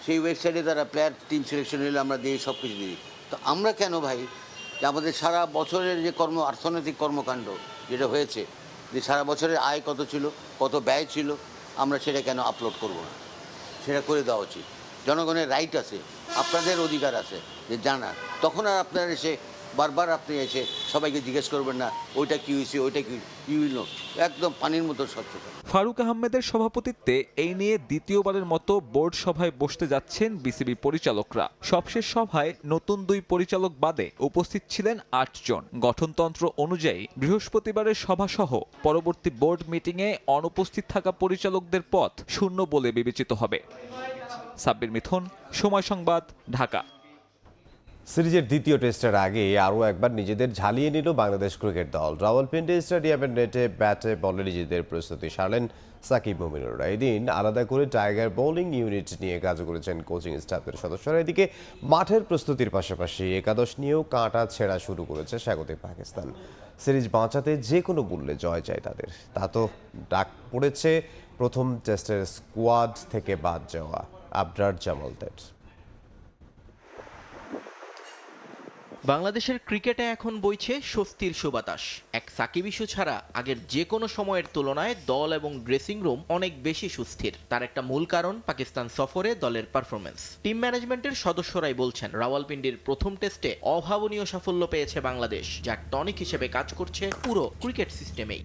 সেই ওয়েবসাইটে তারা প্লেয়ার টিম সিলেকশন নিলে আমরা দিয়ে সব কিছু দিই। তো আমরা কেন ভাই যে আমাদের সারা বছরের যে অর্থনৈতিক কর্মকাণ্ড যেটা হয়েছে, যে সারা বছরের আয় কত ছিল, কত ব্যয় ছিল, আমরা সেটা কেন আপলোড করব না? সেটা করে দেওয়া উচিত। জনগণের রাইট আছে, আপনাদের অধিকার আছে যে জানার। তখন আর আপনারা এসে বারবার আপনি এসে সবাইকে জিজ্ঞেস করবেন না ওইটা কি হয়েছে, ওইটা কি ইউনো, একদম পানির মতো স্বচ্ছতা। ফারুক আহমেদের সভাপতিত্বে এই নিয়ে দ্বিতীয়বারের মতো বোর্ড সভায় বসতে যাচ্ছেন বিসিবি পরিচালকরা। সবশেষ সভায় নতুন 2 পরিচালক বাদে উপস্থিত ছিলেন 8 জন। গঠনতন্ত্র অনুযায়ী বৃহস্পতিবারের সভাসহ পরবর্তী বোর্ড মিটিংয়ে অনুপস্থিত থাকা পরিচালকদের পদ শূন্য বলে বিবেচিত হবে। সাব্বির মিথুন, সময় সংবাদ, ঢাকা। সিরিজের দ্বিতীয় টেস্টের আগে আরও একবার নিজেদের ঝালিয়ে নিল বাংলাদেশ ক্রিকেট দল। রাওয়ালপিন্ডি স্টেডিয়ামের নেটে ব্যাটে বলে নিজেদের প্রস্তুতি সারলেন সাকিব মুমিনুররা। এদিন আলাদা করে টাইগার বোলিং ইউনিট নিয়ে কাজ করেছেন কোচিং স্টাফের সদস্যরা। এদিকে মাঠের প্রস্তুতির পাশাপাশি একাদশ নিয়েও কাঁটা ছেঁড়া শুরু করেছে স্বাগতিক পাকিস্তান। সিরিজ বাঁচাতে যে কোনো মূল্যে জয় চাই তাদের। তা তো ডাক পড়েছে প্রথম টেস্টের স্কোয়াড থেকে বাদ যাওয়া আবরার জামালদের। বাংলাদেশের ক্রিকেটে এখন বইছে স্বস্তির সুবাতাস। এক সাকিব ইস্যু ছাড়া আগের যে কোনো সময়ের তুলনায় দল এবং ড্রেসিং রুম অনেক বেশি সুস্থির। তার একটা মূল কারণ পাকিস্তান সফরে দলের পারফরমেন্স। টিম ম্যানেজমেন্টের সদস্যরাই বলছেন রাওয়ালপিন্ডির প্রথম টেস্টে অভাবনীয় সাফল্য পেয়েছে বাংলাদেশ, যা টনিক হিসেবে কাজ করছে পুরো ক্রিকেট সিস্টেমেই।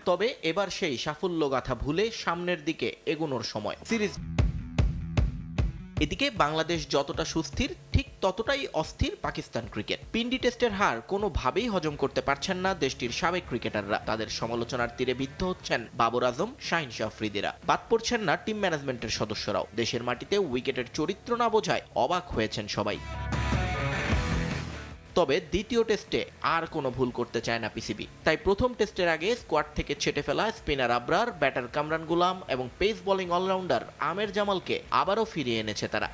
তবে এবার সেই সাফল্য গাথা ভুলে সামনের দিকে এগোনোর সময়। সিরিজ এদিকে বাংলাদেশ যতটা সুস্থির ঠিক ততটাই অস্থির পাকিস্তান ক্রিকেট। পিন্ডি টেস্টের হার কোনোভাবেই হজম করতে পারছেন না দেশটির সাবেক ক্রিকেটাররা। তাদের সমালোচনার তীরে বিদ্ধ হচ্ছেন বাবর আজম, শাহিন শাহ আফ্রিদিরা। বাদ পড়ছেন না টিম ম্যানেজমেন্টের সদস্যরাও। দেশের মাটিতে উইকেটের চরিত্র না বোঝায় অবাক হয়েছেন সবাই। তবে দ্বিতীয় টেস্টে আর কোনো ভুল করতে চায় না পিসিবি। তাই প্রথম টেস্টের আগে স্কোয়াড থেকে ছেটে ফেলা স্পিনার আবরার, ব্যাটার কামরান গুলাম এবং পেস বোলিং অলরাউন্ডার আমের জামালকে আবারও ফিরিয়ে এনেছে তারা।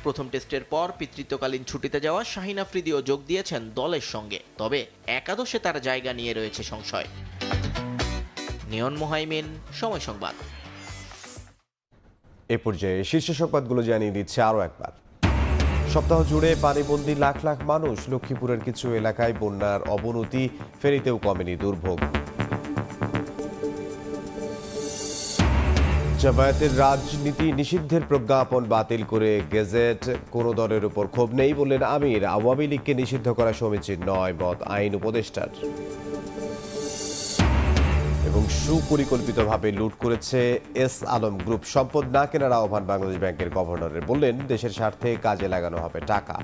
প্রথম টেস্টের পর পিতৃত্বকালীন ছুটিতে যাওয়া শাহিন আফ্রিদিও যোগ দিয়েছেন দলের সঙ্গে। তবে একাদশে তার জায়গা নিয়ে রয়েছে সংশয়। নিয়ন মোহাইমিন, সময় সংবাদ। এ পর্যায়ে শীর্ষ সংবাদগুলো জানিয়ে দিচ্ছে আরও একবার। সপ্তাহ জুড়ে পানিবন্দী লাখ লাখ মানুষ। লক্ষ্মীপুরের কিছু এলাকায় বন্যার অবনতি, ফেনীতেও কমেনি দুর্ভোগ। জামায়াতের রাজনীতি নিষিদ্ধের প্রজ্ঞাপন বাতিল করে গেজেট। কোনো দলের উপর ক্ষোভ নেই বললেন আমির। আওয়ামী লীগকে নিষিদ্ধ করা সমীচীন নয়, মত আইন উপদেষ্টার। এবং সুপরিকল্পিতভাবে লুট করেছে এস আলম গ্রুপ। সম্পদ না কেনার আহ্বান বাংলাদেশ ব্যাংকের গভর্নরের, বললেন দেশের স্বার্থে কাজে লাগানো হবে টাকা।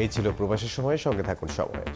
এই ছিল প্রবাসের সময়ের সঙ্গে থাকুন সময়ের।